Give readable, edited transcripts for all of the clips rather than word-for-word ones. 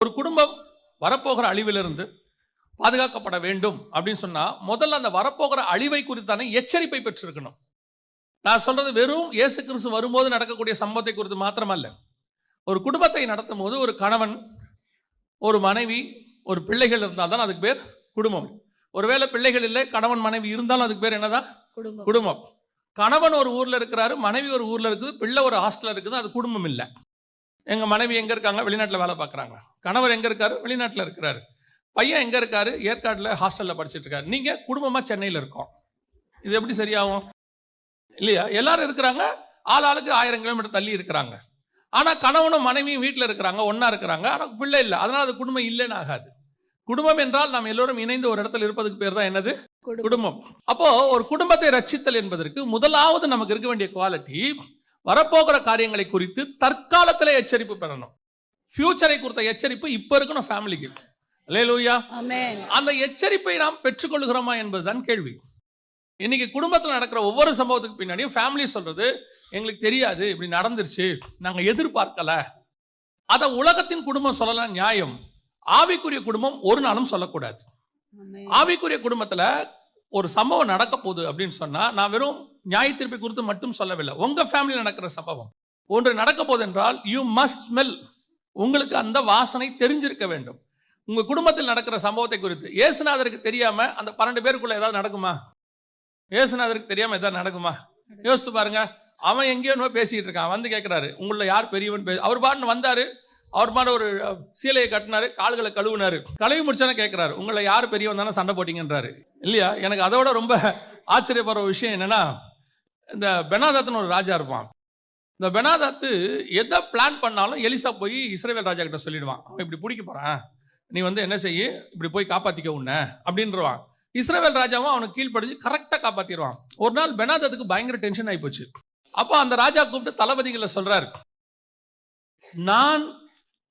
ஒரு குடும்பம் வரப்போகிற அழிவிலிருந்து பாதுகாக்கப்பட வேண்டும் அப்படின்னு சொன்னா முதல்ல அந்த வரப்போகிற அழிவை குறித்தான எச்சரிப்பை பெற்றிருக்கணும். நான் சொல்றது வெறும் இயேசு கிறிஸ்து வரும்போது நடக்கக்கூடிய சம்பவத்தை குறித்து மாத்திரமல்ல. ஒரு குடும்பத்தை நடத்தும் போது ஒரு கணவன், ஒரு மனைவி, ஒரு பிள்ளைகள் இருந்தால் தான் அதுக்கு பேர் குடும்பம். ஒருவேளை பிள்ளைகள் இல்லை, கணவன் மனைவி இருந்தாலும் அதுக்கு பேர் என்னதான்? குடும்பம். கணவன் ஒரு ஊர்ல இருக்கிறாரு, மனைவி ஒரு ஊர்ல இருக்குது, பிள்ளை ஒரு ஹாஸ்டல்ல இருக்குது, அது குடும்பம் இல்லை. எங்க மனைவி எங்க இருக்காங்க? வெளிநாட்டில் வேலை பார்க்குறாங்க. கணவர் எங்க இருக்காரு? வெளிநாட்டில் இருக்கிறாரு. பையன் எங்க இருக்காரு? ஏற்காட்டில் ஹாஸ்டல்ல படிச்சுட்டு இருக்காரு. நீங்க குடும்பமா சென்னையில் இருக்கோம். இது எப்படி சரியாகும்? இல்லையா? எல்லாரும் இருக்கிறாங்க, ஆளுக்கு 1000 கிலோமீட்டர் தள்ளி இருக்கிறாங்க. ஆனா கணவனும் மனைவியும் வீட்டில் இருக்கிறாங்க, ஒன்னா இருக்கிறாங்க, ஆனா பிள்ளை இல்லை. அதனால அது குடும்பம் இல்லைன்னு ஆகாது. குடும்பம் என்றால் நாம் எல்லோரும் இணைந்து ஒரு இடத்துல இருப்பதுக்கு பேர் தான் என்னது? குடும்பம். அப்போ ஒரு குடும்பத்தை ரட்சித்தல் என்பதற்கு முதலாவது நமக்கு இருக்க வேண்டிய குவாலிட்டி, வரப்போகிற காரியங்களை குறித்து தற்காலத்திலே எச்சரிப்பு பெறணும். ஃபியூச்சரை குறித்த எச்சரிப்பு இப்ப இருக்கணும் ஃபேமிலிக்கு. அல்லேலூயா. ஆமென். அந்த எச்சரிப்பை நாம் பெற்றுக்கொள்கிறோமா என்பதுதான் கேள்வி. இன்னைக்கு குடும்பத்தில் நடக்கிற ஒவ்வொரு சம்பவத்துக்கு பின்னாடியும் ஃபேமிலி சொல்றது, எங்களுக்கு தெரியாது, இப்படி நடந்துருச்சு, நாங்க எதிர்பார்க்கல. அத உலகத்தின் குடும்பம் சொல்லலாம், நியாயம். ஆவிக்குரிய குடும்பம் ஒரு நாளும் சொல்லக்கூடாது. ஆவிக்குரிய குடும்பத்துல ஒரு சம்பவம் நடக்க போகுது அப்படின்னு சொன்னா, நான் வெறும் நியாய தீர்ப்பை குறித்து மட்டும் சொல்லவில்லை. உங்க ஃபேமிலியில் நடக்கிற சம்பவம் ஒன்று நடக்க போகுது என்றால் யூ மஸ்ட் ஸ்மெல். உங்களுக்கு அந்த வாசனை தெரிஞ்சிருக்க வேண்டும். உங்க குடும்பத்தில் நடக்கிற சம்பவத்தை குறித்து இயேசுநாதருக்கு தெரியாம அந்த 12 பேருக்குள்ள ஏதாவது நடக்குமா? இயேசுநாதருக்கு தெரியாம ஏதாவது நடக்குமா? யோசித்து பாருங்க. அவன் எங்கேயோ பேசிட்டு இருக்கான், வந்து கேட்கிறாரு, உங்களை யார் பெரியவன்? அவர் பாட்டுன்னு வந்தாரு, அவர் பாட்டு ஒரு சீலையை கட்டினாரு, கால்களை கழுவுனாரு. கழுவி முடிச்சானே கேட்கிறாரு, உங்களை யார் பெரியவன் தானே சண்டை போட்டீங்கன்றாரு. இல்லையா? எனக்கு அதோட ரொம்ப ஆச்சரியப்படுற விஷயம் என்னன்னா, இந்த பெனாதாத்னு ஒரு ராஜா இருப்பான். இந்த பெனாதாத்து எதை பிளான் பண்ணாலும் எலிசா போய் இஸ்ரவேல் ராஜா கிட்ட சொல்லிடுவான், அவன் இப்படி பிடிக்க போறான், நீ வந்து என்ன செய்ய, இப்படி போய் காப்பாத்திக்க உன்ன அப்படின்றவான். இஸ்ரவேல் ராஜாவும் அவனுக்கு கீழ்ப்படிஞ்சு கரெக்டா காப்பாத்திடுவான். ஒரு நாள் பெனாதாத்துக்கு பயங்கர டென்ஷன் ஆகி போச்சு. அப்போ அந்த ராஜா கூப்பிட்டு தளபதிகளை சொல்றாரு, நான்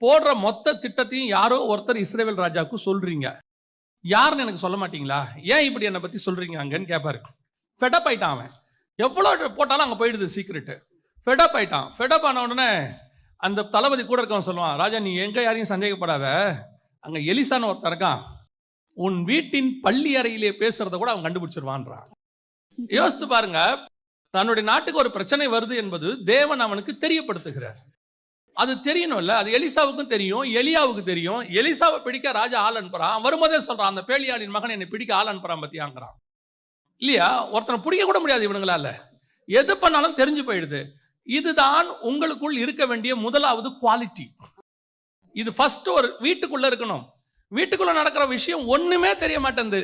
போடுற மொத்த திட்டத்தையும் யாரோ ஒருத்தர் இஸ்ரவேல் ராஜாவுக்கு சொல்றீங்க, யாருன்னு எனக்கு சொல்ல மாட்டீங்களா? ஏன் இப்படி என்னை பத்தி சொல்றீங்க அங்கன்னு கேட்பாரு. ஃபெடப் ஆயிட்டான் அவன். எவ்வளோ போட்டாலும் அங்கே போயிடுது சீக்கிரட்டு. ஃபெடப் ஆயிட்டான். ஃபெடப் ஆன உடனே அந்த தளபதி கூட இருக்கவன் சொல்லுவான், ராஜா நீ எங்க யாரையும் சந்தேகப்படாத, அங்க எலிசான்னு ஒருத்தர் இருக்கான், உன் வீட்டின் பள்ளி அறையிலே பேசுறத கூட அவன் கண்டுபிடிச்சிருவான்றான். யோசித்து பாருங்க, தன்னுடைய நாட்டுக்கு ஒரு பிரச்சனை வருது என்பது தேவன் அவனுக்கு தெரியப்படுத்துகிறார். அது தெரியணும்ல. அது எலிசாவுக்கும் தெரியும், எலியாவுக்கு தெரியும். எலிசாவை பிடிக்க ராஜா ஆள் அனுப்புறான். வரும்போதே சொல்றான், அந்த பேலியாளின் மகன் என்னை பிடிக்க ஆள் அனுப்புறான் பத்தியாங்கிறான். இல்லையா? ஒருத்தனை பிடிக்க கூட முடியாது இவனுங்களால. எது பண்ணாலும் தெரிஞ்சு போயிடுது. இதுதான் உங்களுக்குள் இருக்க வேண்டிய முதலாவது குவாலிட்டி. இது ஃபர்ஸ்ட் ஒரு வீட்டுக்குள்ள இருக்கணும். வீட்டுக்குள்ள நடக்கிற விஷயம் ஒண்ணுமே தெரிய மாட்டேங்குது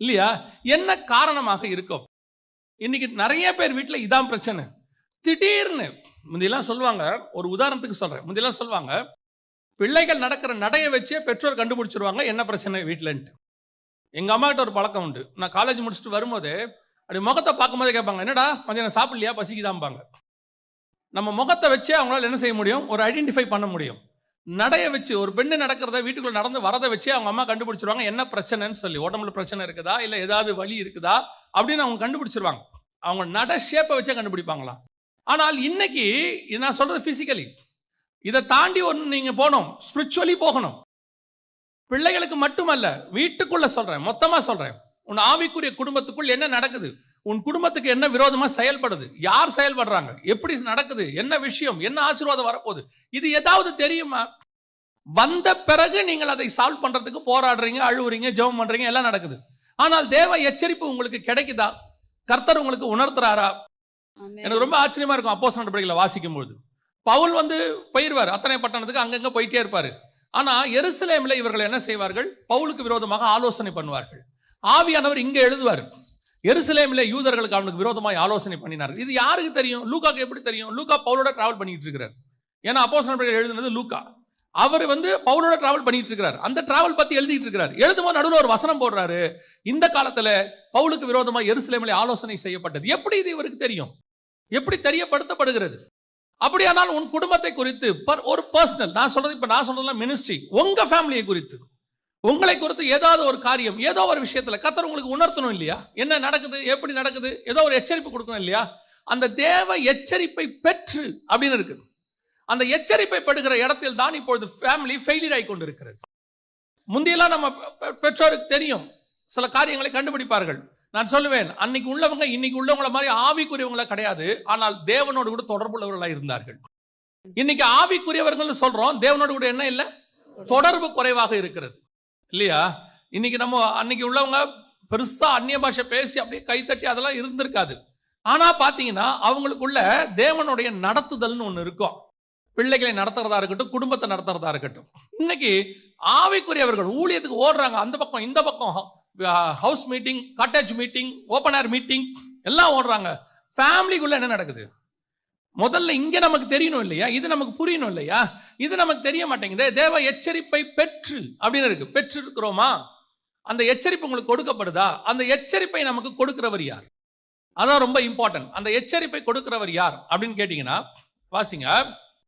இல்லையா? என்ன காரணமாக இருக்கும்? இன்னைக்கு நிறைய பேர் வீட்டில் இதான் பிரச்சனை. திடீர்னு முந்தியெல்லாம் சொல்லுவாங்க, ஒரு உதாரணத்துக்கு சொல்றேன், முந்தியெல்லாம் சொல்லுவாங்க, பிள்ளைகள் நடக்கிற நடையை வச்சே பெற்றோர் கண்டுபிடிச்சிருவாங்க என்ன பிரச்சனை வீட்டிலன்ட்டு. எங்க அம்மா கிட்ட ஒரு பழக்கம் உண்டு. நான் காலேஜ் முடிச்சுட்டு வரும்போது அப்படி முகத்தை பார்க்கும்போதே கேட்பாங்க, என்னடா மதியானம் சாப்பிடலையா, பசிக்குதாம்பாங்க. நம்ம முகத்தை வச்சே அவங்களால என்ன செய்ய முடியும்? ஒரு ஐடென்டிஃபை பண்ண முடியும். நடைய வச்சு ஒரு பெண்ணு நடக்கிறத, வீட்டுக்குள்ள நடந்து வரதை வச்சு அவங்க அம்மா கண்டுபிடிச்சிருவாங்க என்ன பிரச்சனைன்னு சொல்லி. உடம்புல பிரச்சனை இருக்குதா, இல்லை ஏதாவது வலி இருக்குதா அப்படின்னு அவங்க கண்டுபிடிச்சிருவாங்க. அவங்க நட ஷேப்பை வச்சே கண்டுபிடிப்பாங்களாம். ஆனால் இன்னைக்கு நான் சொல்றது பிசிக்கலி, இதை தாண்டி ஒன்று நீங்க போகணும், ஸ்பிரிச்சுவலி போகணும். பிள்ளைகளுக்கு மட்டுமல்ல, வீட்டுக்குள்ள சொல்றேன், மொத்தமா சொல்றேன். உன் ஆவிக்குரிய குடும்பத்துக்குள் என்ன நடக்குது, உன் குடும்பத்துக்கு என்ன விரோதமா செயல்படுது, யார் செயல்படுறாங்க, எப்படி நடக்குது, என்ன விஷயம், என்ன ஆசீர்வாதம் வரப்போகுது, இது ஏதாவது தெரியுமா? வந்த பிறகு நீங்கள் அதை சால்வ் பண்றதுக்கு போராடுறீங்க, அழுவுறீங்க, ஜெபம் பண்றீங்க, எல்லாம் நடக்குது. ஆனால் தேவ எச்சரிப்பு உங்களுக்கு கிடைக்குதா? கர்த்தர் உங்களுக்கு உணர்த்துறாரா? எனக்கு ரொம்ப ஆச்சரியமா இருக்கும் அப்போஸ்தலர் நடபடிகளை வாசிக்கும் பொழுது. பவுல் வந்து போயிருவார் அத்தனை பட்டணத்துக்கு, அங்கங்க போயிட்டே இருப்பாரு. ஆனா எருசலேமில் இவர்கள் என்ன செய்வார்கள்? பவுலுக்கு விரோதமாக ஆலோசனை பண்ணுவார்கள். ஆவியானவர் இங்க எழுதுவார், எருசலேமில் யூதர்களுக்கு அவனுக்கு விரோதமாக ஆலோசனை பண்ணினார். இது யாருக்கு தெரியும்? லூக்காக்கு எப்படி தெரியும்? லூக்கா பவுலோட டிராவல் பண்ணிட்டு இருக்கிறார். ஏன்னா அப்போஸ்தலர் நடபடிகள் எழுதுனது லூக்கா. அவர் வந்து பவுலோட டிராவல் பண்ணிட்டு இருக்கிறார். அந்த டிராவல் பத்தி எழுதிட்டு இருக்கிறார். எழுதும்போது நடுவில் ஒரு வசனம் போடுறாரு, இந்த காலத்துல பவுலுக்கு விரோதமாக எருசலேமில் ஆலோசனை செய்யப்பட்டது. எப்படி இது இவருக்கு தெரியும்? எப்படி தெரியப்படுத்தப்படுகிறது? அப்படியானால் உன் குடும்பத்தை குறித்து ஒரு பர்சனல், நான் சொல்றது மினிஸ்ட்ரி, உங்க ஃபேமிலியை குறித்து, உங்களை குறித்து ஏதாவது ஒரு காரியம், ஏதோ ஒரு விஷயத்துல கர்த்தர் உங்களுக்கு உணர்த்தணும் இல்லையா? என்ன நடக்குது, எப்படி நடக்குது, ஏதோ ஒரு எச்சரிப்பு கொடுக்கணும் இல்லையா? அந்த தேவ எச்சரிப்பை பெற்று அப்படின்னு இருக்குது. அந்த எச்சரிப்பை படுகிற இடத்தில் தான் இப்பொழுது ஃபேமிலி ஃபெயிலியர் ஆகி கொண்டிருக்கிறது. முந்தையெல்லாம் நம்ம பெற்றோருக்கு தெரியும், சில காரியங்களை கண்டுபிடிப்பார்கள். நான் சொல்லுவேன், அன்னைக்கு உள்ளவங்க இன்னைக்கு உள்ளவங்கள மாதிரி ஆவிக்குரியவங்கள கிடையாது, ஆனால் தேவனோடு கூட தொடர்புள்ளவர்களாக இருந்தார்கள். இன்னைக்கு ஆவிக்குரியவர்கள் சொல்றோம், தேவனோடு கூட என்ன இல்லை, தொடர்பு குறைவாக இருக்கிறது இல்லையா? இன்னைக்கு நம்ம அன்னைக்கு உள்ளவங்க பெருசா அந்நிய பாஷை பேசி அப்படியே கைத்தட்டி அதெல்லாம் இருந்திருக்காது. ஆனா பாத்தீங்கன்னா அவங்களுக்குள்ள தேவனுடைய நடத்துதல்னு ஒண்ணு இருக்கும். பிள்ளைகளை நடத்துறதா இருக்கட்டும், குடும்பத்தை நடத்துறதா இருக்கட்டும். இன்னைக்கு ஆவிக்குரியவர்கள் ஊழியத்துக்கு ஓடுறாங்க, அந்த பக்கம் இந்த பக்கம் house meeting, cottage meeting, open air meeting எல்லாம் ஓடுறாங்க. ஃபேமிலிக்குள்ள என்ன நடக்குது? முதல்ல இங்க நமக்கு தெரியணும் இல்லையா, இது நமக்கு புரியணும் இல்லையா, இது நமக்கு தெரிய மாட்டேங்குது. தேவ எச்சரிப்பை பெற்று அப்படின்னு இருக்கு, பெற்று இருக்கிறோமா? அந்த எச்சரிப்பு உங்களுக்கு கொடுக்கப்படுதா? அந்த எச்சரிப்பை நமக்கு கொடுக்கிறவர் யார்? அதான் ரொம்ப இம்பார்ட்டன்ட். அந்த எச்சரிப்பை கொடுக்கிறவர் யார் அப்படின்னு கேட்டீங்கன்னா, வாசிங்க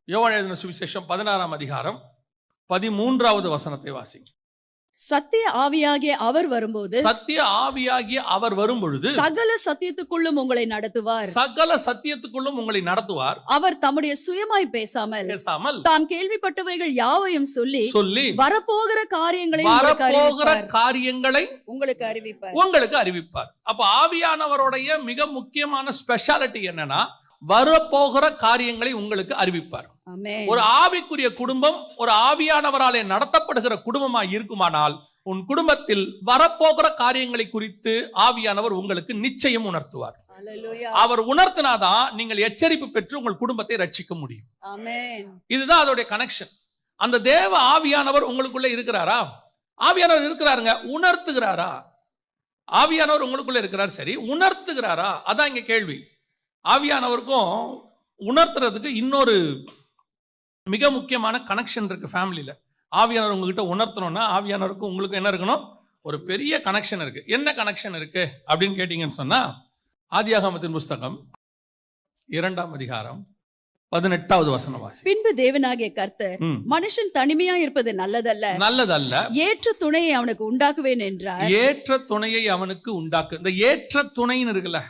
யோவான் எழுதின சுவிசேஷம் 16ஆம் அதிகாரம் 13வது வசனத்தை வாசிங்க. சத்திய ஆவியாகிய அவர் வரும்போது, சத்திய ஆவியாகிய அவர் வரும்பொழுது சகல சத்தியத்துக்குள்ளும் உங்களை நடத்துவார். சகல சத்தியத்துக்குள்ளும் உங்களை நடத்துவார். அவர் தம்முடைய சுயமாய் பேசாமல் தாம் கேள்விப்பட்டவைகள் யாவையும் சொல்லி வரப்போகிற காரியங்களை உங்களுக்கு அறிவிப்பார். அப்ப ஆவியானவருடைய மிக முக்கியமான ஸ்பெஷாலிட்டி என்னன்னா, வரப்போகிற காரியங்களை உங்களுக்கு அறிவிப்பார். ஒரு ஆவிக்குரிய குடும்பம் ஒரு ஆவியானவராலே நடத்தப்படுகிற குடும்பமாய் இருக்குமானால், உன் குடும்பத்தில் வரப்போகிற காரியங்களை குறித்து ஆவியானவர் உங்களுக்கு நிச்சயம் உணர்த்துவார். அவர் உணர்த்தினாதான் நீங்கள் எச்சரிப்பு பெற்று உங்கள் குடும்பத்தை ரட்சிக்க முடியும். இதுதான் அதோடைய கனெக்ஷன். அந்த தேவ ஆவியானவர் உங்களுக்குள்ள இருக்கிறாரா? ஆவியானவர் இருக்கிறாருங்க, உணர்த்துகிறாரா? ஆவியானவர் உங்களுக்குள்ள இருக்கிறார், சரி, உணர்த்துகிறாரா? அதான் இங்க கேள்வி. ஆவியானவருக்கும் உணர்த்துறதுக்கு இன்னொரு மிக முக்கியமான கனெக்ஷன் இருக்கு ஃபேமிலியில. ஆவியானவர் உங்ககிட்ட உணர்த்தணும்னா ஆவியானவருக்கும் உங்களுக்கு என்ன இருக்கணும்? ஒரு பெரிய கனெக்ஷன் இருக்கு. என்ன கனெக்ஷன் இருக்கு அப்படின்னு கேட்டீங்கன்னு சொன்னா, ஆதியாகமத்தின் புஸ்தகம் 2ஆம் அதிகாரம் 18வது வசனம் வாசி. பின்பு தேவனாகிய கர்த்தர், மனுஷன் தனிமையா இருப்பது நல்லதல்ல, ஏற்ற துணையை அவனுக்கு உண்டாக்குவேன் என்றார். ஏற்ற துணையை அவனுக்கு உண்டாக்கு. இந்த ஏற்ற துணைன்னு இருக்குல்ல,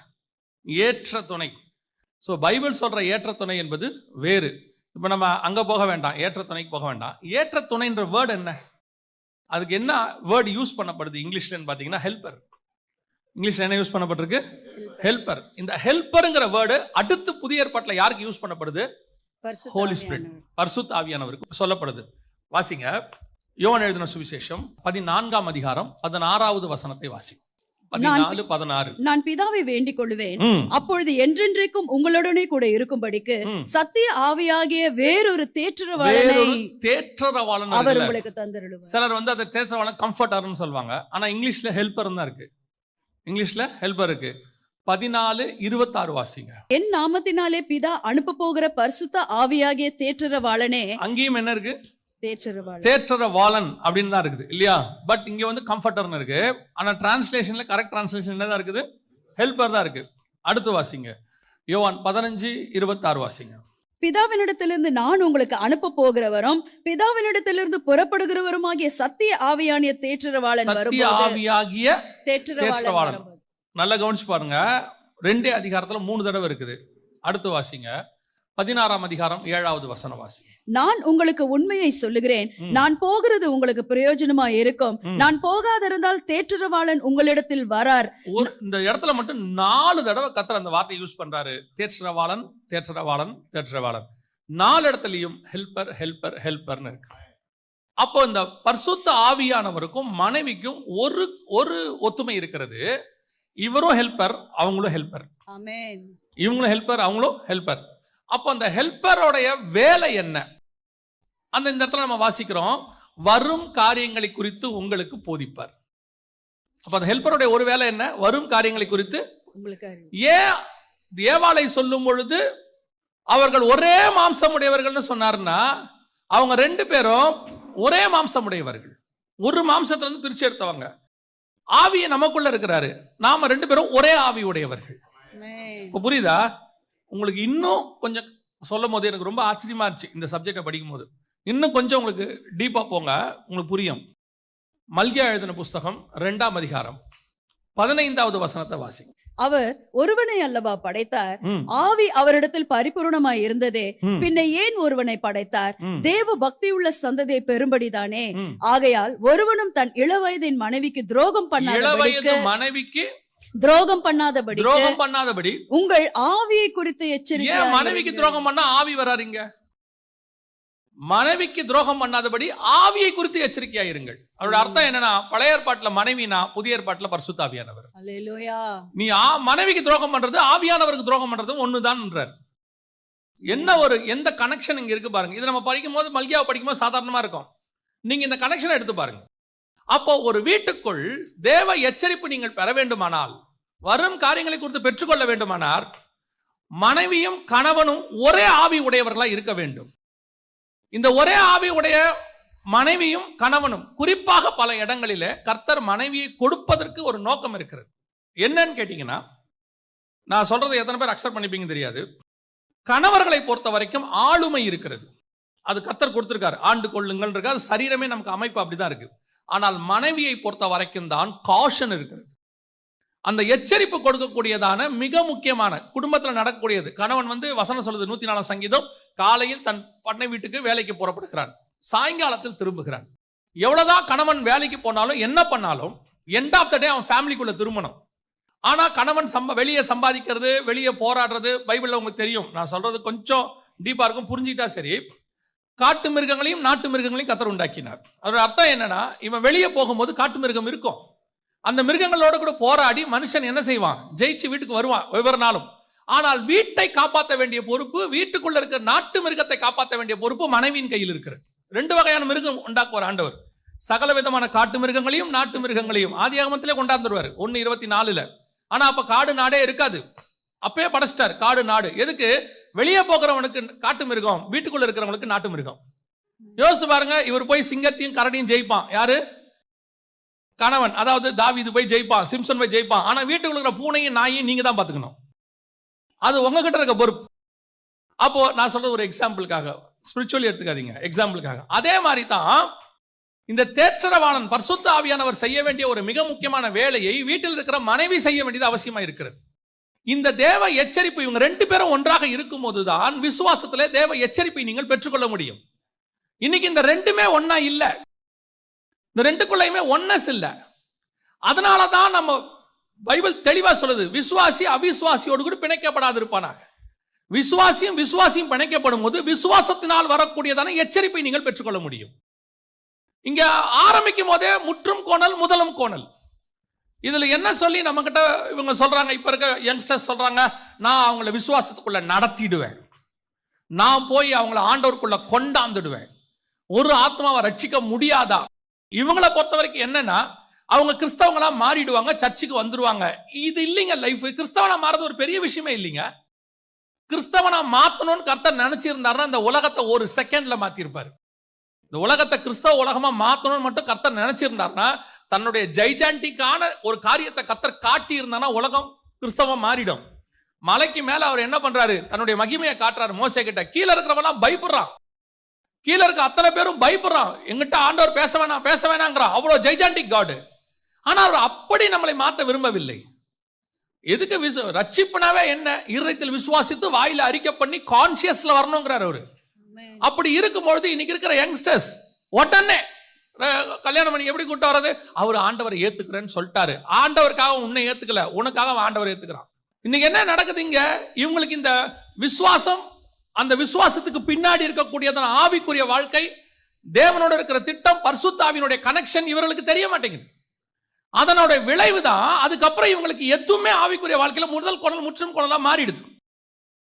ஏற்ற துணை. ஸோ பைபிள் சொல்ற ஏற்ற துணை என்பது வேறு. இப்போ நம்ம அங்க போக வேண்டாம், ஏற்ற துணைக்கு போக வேண்டாம். ஏற்ற துணைன்ற வேர்டு என்ன? அதுக்கு என்ன வேர்டு யூஸ் பண்ணப்படுது இங்கிலீஷ்லன்னு பார்த்தீங்கன்னா ஹெல்பர். இங்கிலீஷ்ல என்ன யூஸ் பண்ணப்பட்டிருக்கு? ஹெல்பர். இந்த ஹெல்பருங்கிற வேர்டு அடுத்து புதிய ஏற்பாட்டில் யாருக்கு யூஸ் பண்ணப்படுது? ஹோலி ஸ்பிரிட், பரிசுத்த ஆவியானவருக்கு சொல்லப்படுது. வாசிங்க யோவான் எழுதின சுவிசேஷம் 14ஆம் அதிகாரம் 16வது வசனத்தை வாசி. 14:16. நான் பிதாவை வேண்டிக் கொள்வேன், அப்பொழுது என்றென்றைக்கும் உங்களுடனே கூட இருக்கும்படிக்கு சத்திய ஆவியாகிய வேறொரு தேற்றரவாளன் அவர் உங்களுக்கு தந்தருளுவார். சிலர் வந்து அந்த தேற்றரவாளன் கம்ஃபர்டர்னு சொல்வாங்க, ஆனா இங்கிலீஷ்ல ஹெல்பர் தான் இருக்கு. இங்கிலீஷ்ல ஹெல்பர் இருக்கு. 14:26 வாசிங்க. என் நாமத்தினாலே பிதா அனுப்ப போகிற பரிசுத்த ஆவியாகிய தேற்றரவாளனே. அங்கேயும் என்ன இருக்கு? தேற்றரவாளன் அப்படின்னு தான் இருக்குது இல்லையா? பட் இங்க வந்து கம்ஃபர்டர்னு இருக்கு. ஆனா டிரான்ஸ்லேஷன்ல கரெக்ட் டிரான்ஸ்லேஷன் என்ன தான் இருக்குது? ஹெல்பர் தான் இருக்கு. அடுத்து வாசிங்க யோவான் 15:26 வாசிங்க. பிதாவினிடத்திலிருந்து நான் உங்களுக்கு அனுப்ப போகிறவரும் பிதாவினிடத்திலிருந்து புறப்படுகிறவருமாகிய சத்திய ஆவியாகிய தேற்றரவாளன் தேற்றரவாளன். நல்லா கவனிச்சு பாருங்க, 2 அதிகாரத்துல 3 தடவை இருக்குது. அடுத்து வாசிங்க 16ஆம் அதிகாரம் 7வது வசனம் வாசிங்க. நான் உங்களுக்கு உண்மையை சொல்லுகிறேன், நான் போகிறது உங்களுக்கு பிரயோஜனமா இருக்கும். நான் போகாதிருந்தால் தேற்றரவாளன் உங்களிடத்தில் வரார். இந்த இடத்துல மட்டும் 4 தடவை கர்த்தர் அந்த வார்த்தையை யூஸ் பண்றாரு. தேற்றரவாளன், தேற்றரவாளன், தேற்றரவாளன். 4 இடத்துலயும் ஹெல்பர், ஹெல்பர், ஹெல்பர்னு இருக்கு. அப்போ இந்த பரிசுத்த ஆவியானவருக்கும் மனைவிக்கும் ஒரு ஒத்துமை இருக்கிறது. இவரும் ஹெல்பர், அவங்களும் ஹெல்பர். இவங்களும் ஹெல்பர், அவங்களும் ஹெல்பர். அப்போ அந்த ஹெல்பரோடைய வேலை என்ன? அந்த இந்த இடத்துல நம்ம வாசிக்கிறோம், வரும் காரியங்களை குறித்து உங்களுக்கு போதிப்பார். அப்ப அந்த ஹெல்பருடைய ஒரு வேலை என்ன? வரும் காரியங்களை குறித்து. ஏன் ஏவாளை சொல்லும் பொழுது அவர்கள் ஒரே மாம்சம் உடையவர்கள்னு சொன்னார்னா, அவங்க 2 பேரும் ஒரே மாம்சம் உடையவர்கள், ஒரு மாம்சத்துல இருந்து பிரிச்சு எடுத்தவங்க. ஆவியை நமக்குள்ள இருக்கிறாரு, நாம 2 பேரும் ஒரே ஆவி உடையவர்கள். இப்ப புரியுதா உங்களுக்கு? இன்னும் கொஞ்சம் சொல்லும் போது எனக்கு ரொம்ப ஆச்சரியமா இருந்துச்சு இந்த சப்ஜெக்டை படிக்கும் போது. இன்னும் கொஞ்சம் உங்களுக்கு டீப்பா போங்க, உங்களுக்கு புரியும். மல்கியா எழுதின புஸ்தகம் 2ஆம் அதிகாரம் 15வது வசனத்தை வாசிங்க. அவர் ஒருவனை அல்லவா படைத்தார், ம், ஆவி அவரிடத்தில் பரிபூரணமாய் இருந்ததே, ம், பின்ன ஏன் ஒருவனை படைத்தார்? ம், தேவ பக்தியுள்ள சந்ததியை பெறும்படிதானே. ம். ஆகையால் ஒருவனும் தன் இளவயதின் மனைவிக்கு துரோகம் இளவயது மனைவிக்கு பண்ணாதபடி துரோகம் பண்ணாதபடி. உங்கள் ஆவியை குறித்து ஏன் எச்சரிக்கை. மனைவிக்கு துரோகம் பண்ணா ஆவி வராருங்க? மனைவிக்கு துரோகம் பண்ணாதபடி ஆவியை குறித்து எச்சரிக்கையா இருங்கள். அவரோட அர்த்தம் என்னன்னா, பழைய ஏற்பாட்டுல மனைவினா, புதிய ஏற்பாட்டுல பரிசுத்த ஆவியானவர். அல்லேலூயா. நீ மனைவிக்கு துரோகம் பண்றது ஆவியானவருக்கு துரோகம் பண்றதும் ஒண்ணுதான். என்ன எந்த கனெக்ஷன் இங்க இருக்கு பாருங்க. இது நம்ம படிக்கும் போது, மல்கியாவை படிக்கும் போது சாதாரணமா இருக்கும். நீங்க இந்த கனெக்ஷனை எடுத்து பாருங்க. அப்போ ஒரு வீட்டுக்குள் தேவ எச்சரிப்பு நீங்கள் பெற வேண்டுமானால், வரும் காரியங்களை குறித்து பெற்றுக்கொள்ள வேண்டுமானால், மனைவியும் கணவனும் ஒரே ஆவி உடையவர்களா இருக்க வேண்டும். இந்த ஒரே ஆவி உடைய மனைவியும் கணவனும் குறிப்பாக பல இடங்களிலே கர்த்தர் மனைவியை கொடுப்பதற்கு ஒரு நோக்கம் இருக்கிறது. என்னன்னு கேட்டீங்கன்னா, நான் சொல்றதை எத்தனை பேர் அக்செப்ட் பண்ணிப்பீங்க தெரியாது. கணவர்களை பொறுத்த வரைக்கும் ஆளுமை இருக்கிறது. அது கர்த்தர் கொடுத்திருக்காரு. ஆண்டு கொள்ளுங்கள் இருக்கு. அது சரீரமே நமக்கு அமைப்பு அப்படிதான் இருக்கு. ஆனால் மனைவியை பொறுத்த வரைக்கும் தான் காஷன் இருக்கிறது. அந்த எச்சரிப்பு கொடுக்கக்கூடியதான மிக முக்கியமான குடும்பத்தில் நடக்கக்கூடியது. கணவன் வசனம் சொல்லுது 104 சங்கீதம், காலையில் தன் பண்ணை வீட்டுக்கு வேலைக்கு புறப்படுகிறான், சாயங்காலத்தில் திரும்புகிறான். எவ்வளவுதான் கணவன் வேலைக்கு போனாலும் என்ன பண்ணாலும் எண்ட் ஆஃப் த டே அவன் ஃபேமிலிக்குள்ள திரும்பணும். ஆனா கணவன் வெளியே சம்பாதிக்கிறது, வெளியே போராடுறது, பைபிள்ல உங்களுக்கு தெரியும். நான் சொல்றது கொஞ்சம் டீப்பா இருக்கும், புரிஞ்சுக்கிட்டா சரி. காட்டு மிருகங்களையும் நாட்டு மிருகங்களையும் கர்த்தர் உண்டாக்கினார். அதோட அர்த்தம் என்னன்னா, இவன் வெளியே போகும்போது காட்டு மிருகம் இருக்கும். அந்த மிருகங்களோட கூட போராடி மனுஷன் என்ன செய்வான்? ஜெயிச்சு வீட்டுக்கு வருவான் ஒவ்வொரு நாளும். ஆனால் வீட்டை காப்பாற்ற வேண்டிய பொறுப்பு, வீட்டுக்குள்ள இருக்கிற நாட்டு மிருகத்தை காப்பாற்ற வேண்டிய பொறுப்பு மனைவியின் கையில் இருக்கிறது. 2 வகையான மிருகம் உண்டாக்குவார் ஆண்டவர். சகல விதமான காட்டு மிருகங்களையும் நாட்டு மிருகங்களையும் ஆதியாகமத்திலே கொண்டாந்துருவார் 1:24. ஆனா அப்ப காடு நாடே இருக்காது. அப்பயே படைச்சிட்டார் காடு நாடு. எதுக்கு? வெளியே போகிறவனுக்கு காட்டு மிருகம், வீட்டுக்குள்ள இருக்கிறவனுக்கு நாட்டு மிருகம். யோசிச்சு பாருங்க. இவர் போய் சிங்கத்தையும் கரடியும் ஜெயிப்பான். யாரு? கணவன். அதாவது தாவீது போய் ஜெயிப்பான், சிம்சன் போய் ஜெயிப்பான். ஆனா வீட்டுக்குள்ள இருக்கிற பூனையும் நாயையும் நீங்க தான் பாத்துக்கணும். அது உங்ககிட்ட இருக்க பொறுப்பு. அப்போ நான் சொல்றது ஒரு எக்ஸாம்பிளுக்காக, ஸ்பிரிச்சுவலி எடுத்துக்காதீங்க, எக்ஸாம்பிளுக்காக. அதே மாதிரி தான் இந்த தேற்றரவாளன் பரிசுத்த ஆவியானவர் செய்ய வேண்டிய ஒரு மிக முக்கியமான வேலையை வீட்டில் இருக்கிற மனைவி செய்ய வேண்டியது அவசியமா இருக்கிறது. இந்த தேவ எச்சரிப்பு, இவங்க 2 பேரும் ஒன்றாக இருக்கும் போதுதான் விசுவாசத்திலே தேவ எச்சரிப்பை நீங்கள் பெற்றுக்கொள்ள முடியும். இன்னைக்கு இந்த 2மே ஒன்னா இல்ல, இந்த 2க்குள்ளயுமே ஒன்னஸ் இல்ல. அதனாலதான் நம்ம பைபிள் தெளிவா சொல்லுது, விசுவாசி அவிசுவாசியோடு கூட பிணைக்கப்படாது இருப்பானாக. விசுவாசியும் பிணைக்கப்படும் போது விசுவாசத்தினால் வரக்கூடியதான எச்சரிப்பை நீங்கள் பெற்றுக்கொள்ள முடியும். இங்க ஆரம்பிக்கும் போதே முற்றும் கோணல் முதலும் கோணல். இதுல என்ன சொல்லி நம்ம கிட்ட இவங்க சொல்றாங்க, இப்ப இருக்க யங்ஸ்டர்ஸ் சொல்றாங்க, நான் அவங்கள விசுவாசத்துக்குள்ள நடத்திடுவேன், நான் போய் அவங்கள ஆண்டவருக்குள்ள கொண்டாந்துடுவேன், ஒரு ஆத்மாவை ரட்சிக்க முடியாதா? இவங்களை பொறுத்த வரைக்கும் என்னன்னா, அவங்க கிறிஸ்தவங்களா மாறிடுவாங்க, சர்ச்சுக்கு வந்துருவாங்க. இது இல்லைங்க லைஃப். கிறிஸ்தவனா மாறது ஒரு பெரிய விஷயமே இல்லைங்க. கிறிஸ்தவனா மாத்தணும்னு கர்த்தர் நினைச்சிருந்தாருன்னா இந்த உலகத்தை ஒரு செகண்ட்ல மாத்திருப்பாரு. இந்த உலகத்தை கிறிஸ்தவ உலகமா மாத்தணும்னு மட்டும் கர்த்தர் நினைச்சிருந்தாருன்னா, தன்னுடைய ஜெய்ஜாண்டிக்கான ஒரு காரியத்தை கர்த்தர் காட்டி இருந்தானா உலகம் கிறிஸ்தவம் மாறிடும். மலைக்கு மேல அவர் என்ன பண்றாரு? தன்னுடைய மகிமையை காட்டுறாரு மோசே கிட்ட. கீழே இருக்கிறவெல்லாம் பயப்படுறான், கீழே இருக்க அத்தனை பேரும் பயப்படுறான். எங்கிட்ட ஆண்டவர் பேச வேணாங்கிறான். அவ்வளவு ஜெய்ஜாண்டிக் காடு. ஆனா அவர் அப்படி நம்மளை மாத்த விரும்பவில்லை. எதுக்கு? ரட்சிப்புனாவே என்ன? இருதயத்தில் விசுவாசித்து வாயில அறிக்கை பண்ணி கான்சியஸ்ல வரணுங்கிறார் அவரு. அப்படி இருக்கும்பொழுது இன்னைக்கு இருக்கிற யங்ஸ்டர்ஸ் உடனே கல்யாணம் பண்ணி எப்படி கூட்ட வர்றது? அவர் ஆண்டவரை ஏத்துக்கிறேன்னு சொல்லிட்டாரு. ஆண்டவருக்காக உன்னை ஏத்துக்கல, உனக்காக ஆண்டவர் ஏத்துக்கிறான். இன்னைக்கு என்ன நடக்குது இங்க? இவங்களுக்கு இந்த விசுவாசம், அந்த விசுவாசத்துக்கு பின்னாடி இருக்கக்கூடியதான ஆவிக்குரிய வாழ்க்கை, தேவனோட இருக்கிற திட்டம், பரிசுத்த ஆவியினுடைய கனெக்ஷன் இவர்களுக்கு தெரிய மாட்டேங்குது. அதனோட விளைவு தான் அதுக்கப்புறம் இவங்களுக்கு எதுவுமே ஆவிக்குரிய வாழ்க்கையில முதல் குரல் முற்றும் குரலா மாறிடுது.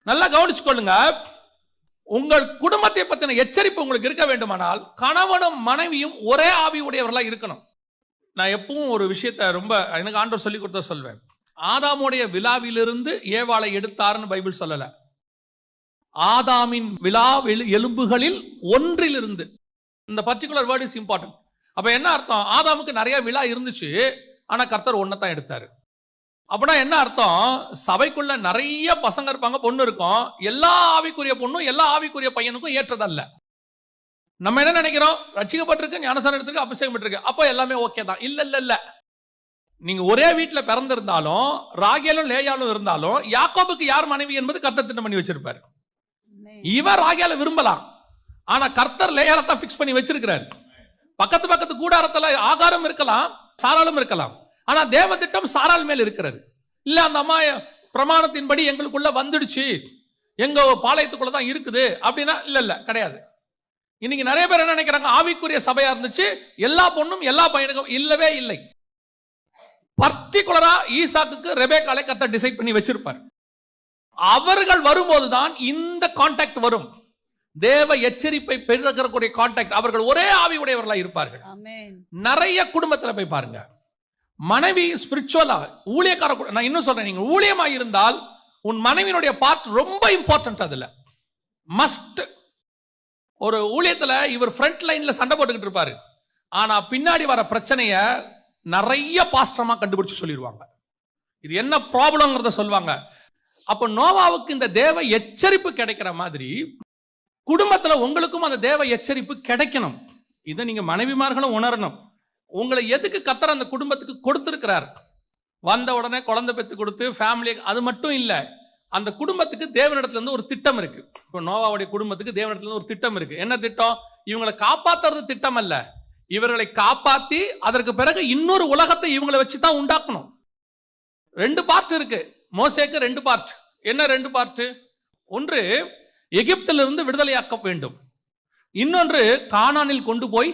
நல்லா கவனிச்சுக்கொள்ளுங்க. உங்கள் குடும்பத்தை பத்தின எச்சரிப்பு உங்களுக்கு இருக்க வேண்டுமானால் கணவனும் மனைவியும் ஒரே ஆவி உடையவர்களா இருக்கணும். நான் எப்பவும் ஒரு விஷயத்தை ரொம்ப எனக்கு ஆண்டவர் சொல்லி கொடுத்த சொல்வேன். ஆதாமுடைய விலாவிலிருந்து ஏவாளை எடுத்தாருன்னு பைபிள் சொல்லல. ஆதாமின் விலா எலும்புகளில் ஒன்றிலிருந்து. இந்த பர்டிகுலர் வேர்ட் இஸ் இம்பார்ட்டன்ட். அப்ப என்ன அர்த்தம்? ஆதாமுக்கு நிறைய விழா இருந்துச்சு, ஆனா கர்த்தர் ஒன்னதான் எடுத்தாரு. அப்படின்னா என்ன அர்த்தம்? சபைக்குள்ள நிறைய பசங்க இருப்பாங்க, பொண்ணு இருக்கும். எல்லா ஆவிக்குரிய பொண்ணும் எல்லா ஆவிக்குரிய பையனுக்கும் ஏற்றதல்ல. நம்ம என்ன நினைக்கிறோம்? ரட்சிக்கப்பட்டிருக்கு, ஞானஸ்நானம் எடுத்திருக்கு, அபிஷேகம் பெற்றிருக்கு, அப்போ எல்லாமே ஓகே தான். இல்ல இல்ல இல்ல, நீங்க ஒரே வீட்டுல பிறந்திருந்தாலும் ராகேலும் லேயாலும் இருந்தாலும் யாக்கோபுக்கு யார் மனைவி என்பது கர்த்தர் திட்டம் பண்ணி வச்சிருப்பாரு. இவர் ராகேல விரும்பலாம், ஆனா கர்த்தர் லேயால தான் பிக்ஸ் பண்ணி வச்சிருக்கிறார். பக்கத்து கூடாரத்துல ஆகாரம் இருக்கலாம், சாராளும் இருக்கலாம், ஆனா தேவ திட்டம் சாராள் மேல் இருக்கிறது. இல்ல அந்த அம்மா பிரமாணத்தின்படி எங்களுக்குள்ள வந்துடுச்சு, எங்க பாளையத்துக்குள்ள தான் இருக்குது அப்படின்னா இல்ல கிடையாது. இன்னைக்கு நிறைய பேர் என்ன நினைக்கிறாங்க, ஆவிக்குரிய சபையா இருந்துச்சு எல்லா பொண்ணும் எல்லா பையனுக்கும். இல்லவே இல்லை. பர்டிகுலரா ஈசாக்குக்கு ரெபேக்காலை கர்த்தர் டிசைட் பண்ணி வச்சிருப்பார். அவர்கள் வரும்போதுதான் இந்த கான்டாக்ட் வரும். தேவ எச்சரிப்பை பெருக்கக்கூடிய கான்டாக்ட். அவர்கள் ஒரே ஆவி உடையவர்களா இருப்பார்கள். நிறைய குடும்பத்துல போய் பாருங்க, மனைவி ஸ்பிரிச்சுவலா ஊழியக்கார. நான் இன்னும் சொல்றேன், நீங்க ஊழியமா இருந்தால் உன் மனைவியினுடைய பார்ட் ரொம்ப இம்பார்ட்டன்ட். அதுல மஸ்ட். ஒரு ஊழியத்துல இவர் ஃப்ரண்ட் லைன்ல சண்டை போட்டுக்கிட்டு இருப்பாரு, ஆனா பின்னாடி வர பிரச்சனைய நிறைய பாஸ்டமா கண்டுபிடிச்சு சொல்லிடுவாங்க. இது என்ன ப்ராப்ளம்ங்கிறத சொல்லுவாங்க. அப்ப நோவாவுக்கு இந்த தேவ எச்சரிப்பு கிடைக்கிற மாதிரி குடும்பத்துல உங்களுக்கும் அந்த தேவ எச்சரிப்பு கிடைக்கணும். இதை நீங்க மனைவிமார்களும் உணரணும். உங்களை எதுக்கு கர்த்தர் அந்த குடும்பத்துக்கு கொடுத்திருக்கிறார்? வந்த உடனே குழந்தை பெற்று கொடுத்து ஃபேமிலி, அது மட்டும் இல்ல, அந்த குடும்பத்துக்கு தேவனிடத்துல இருந்து ஒரு திட்டம் இருக்கு. இப்போ நோவாவுடைய குடும்பத்துக்கு தேவனிடத்துல இருந்து ஒரு திட்டம் இருக்கு. என்ன திட்டம்? இவங்களை காப்பாத்துறது திட்டம் அல்ல, இவர்களை காப்பாத்தி அதற்கு பிறகு இன்னொரு உலகத்தை இவங்களை வச்சு தான் உண்டாக்கணும். 2 பார்ட் இருக்கு மோசேக்கு. 2 பார்ட். என்ன 2 பார்ட்? ஒன்று எகிப்திலிருந்து விடுதலையாக்க வேண்டும், இன்னொன்று கானானில் கொண்டு போய்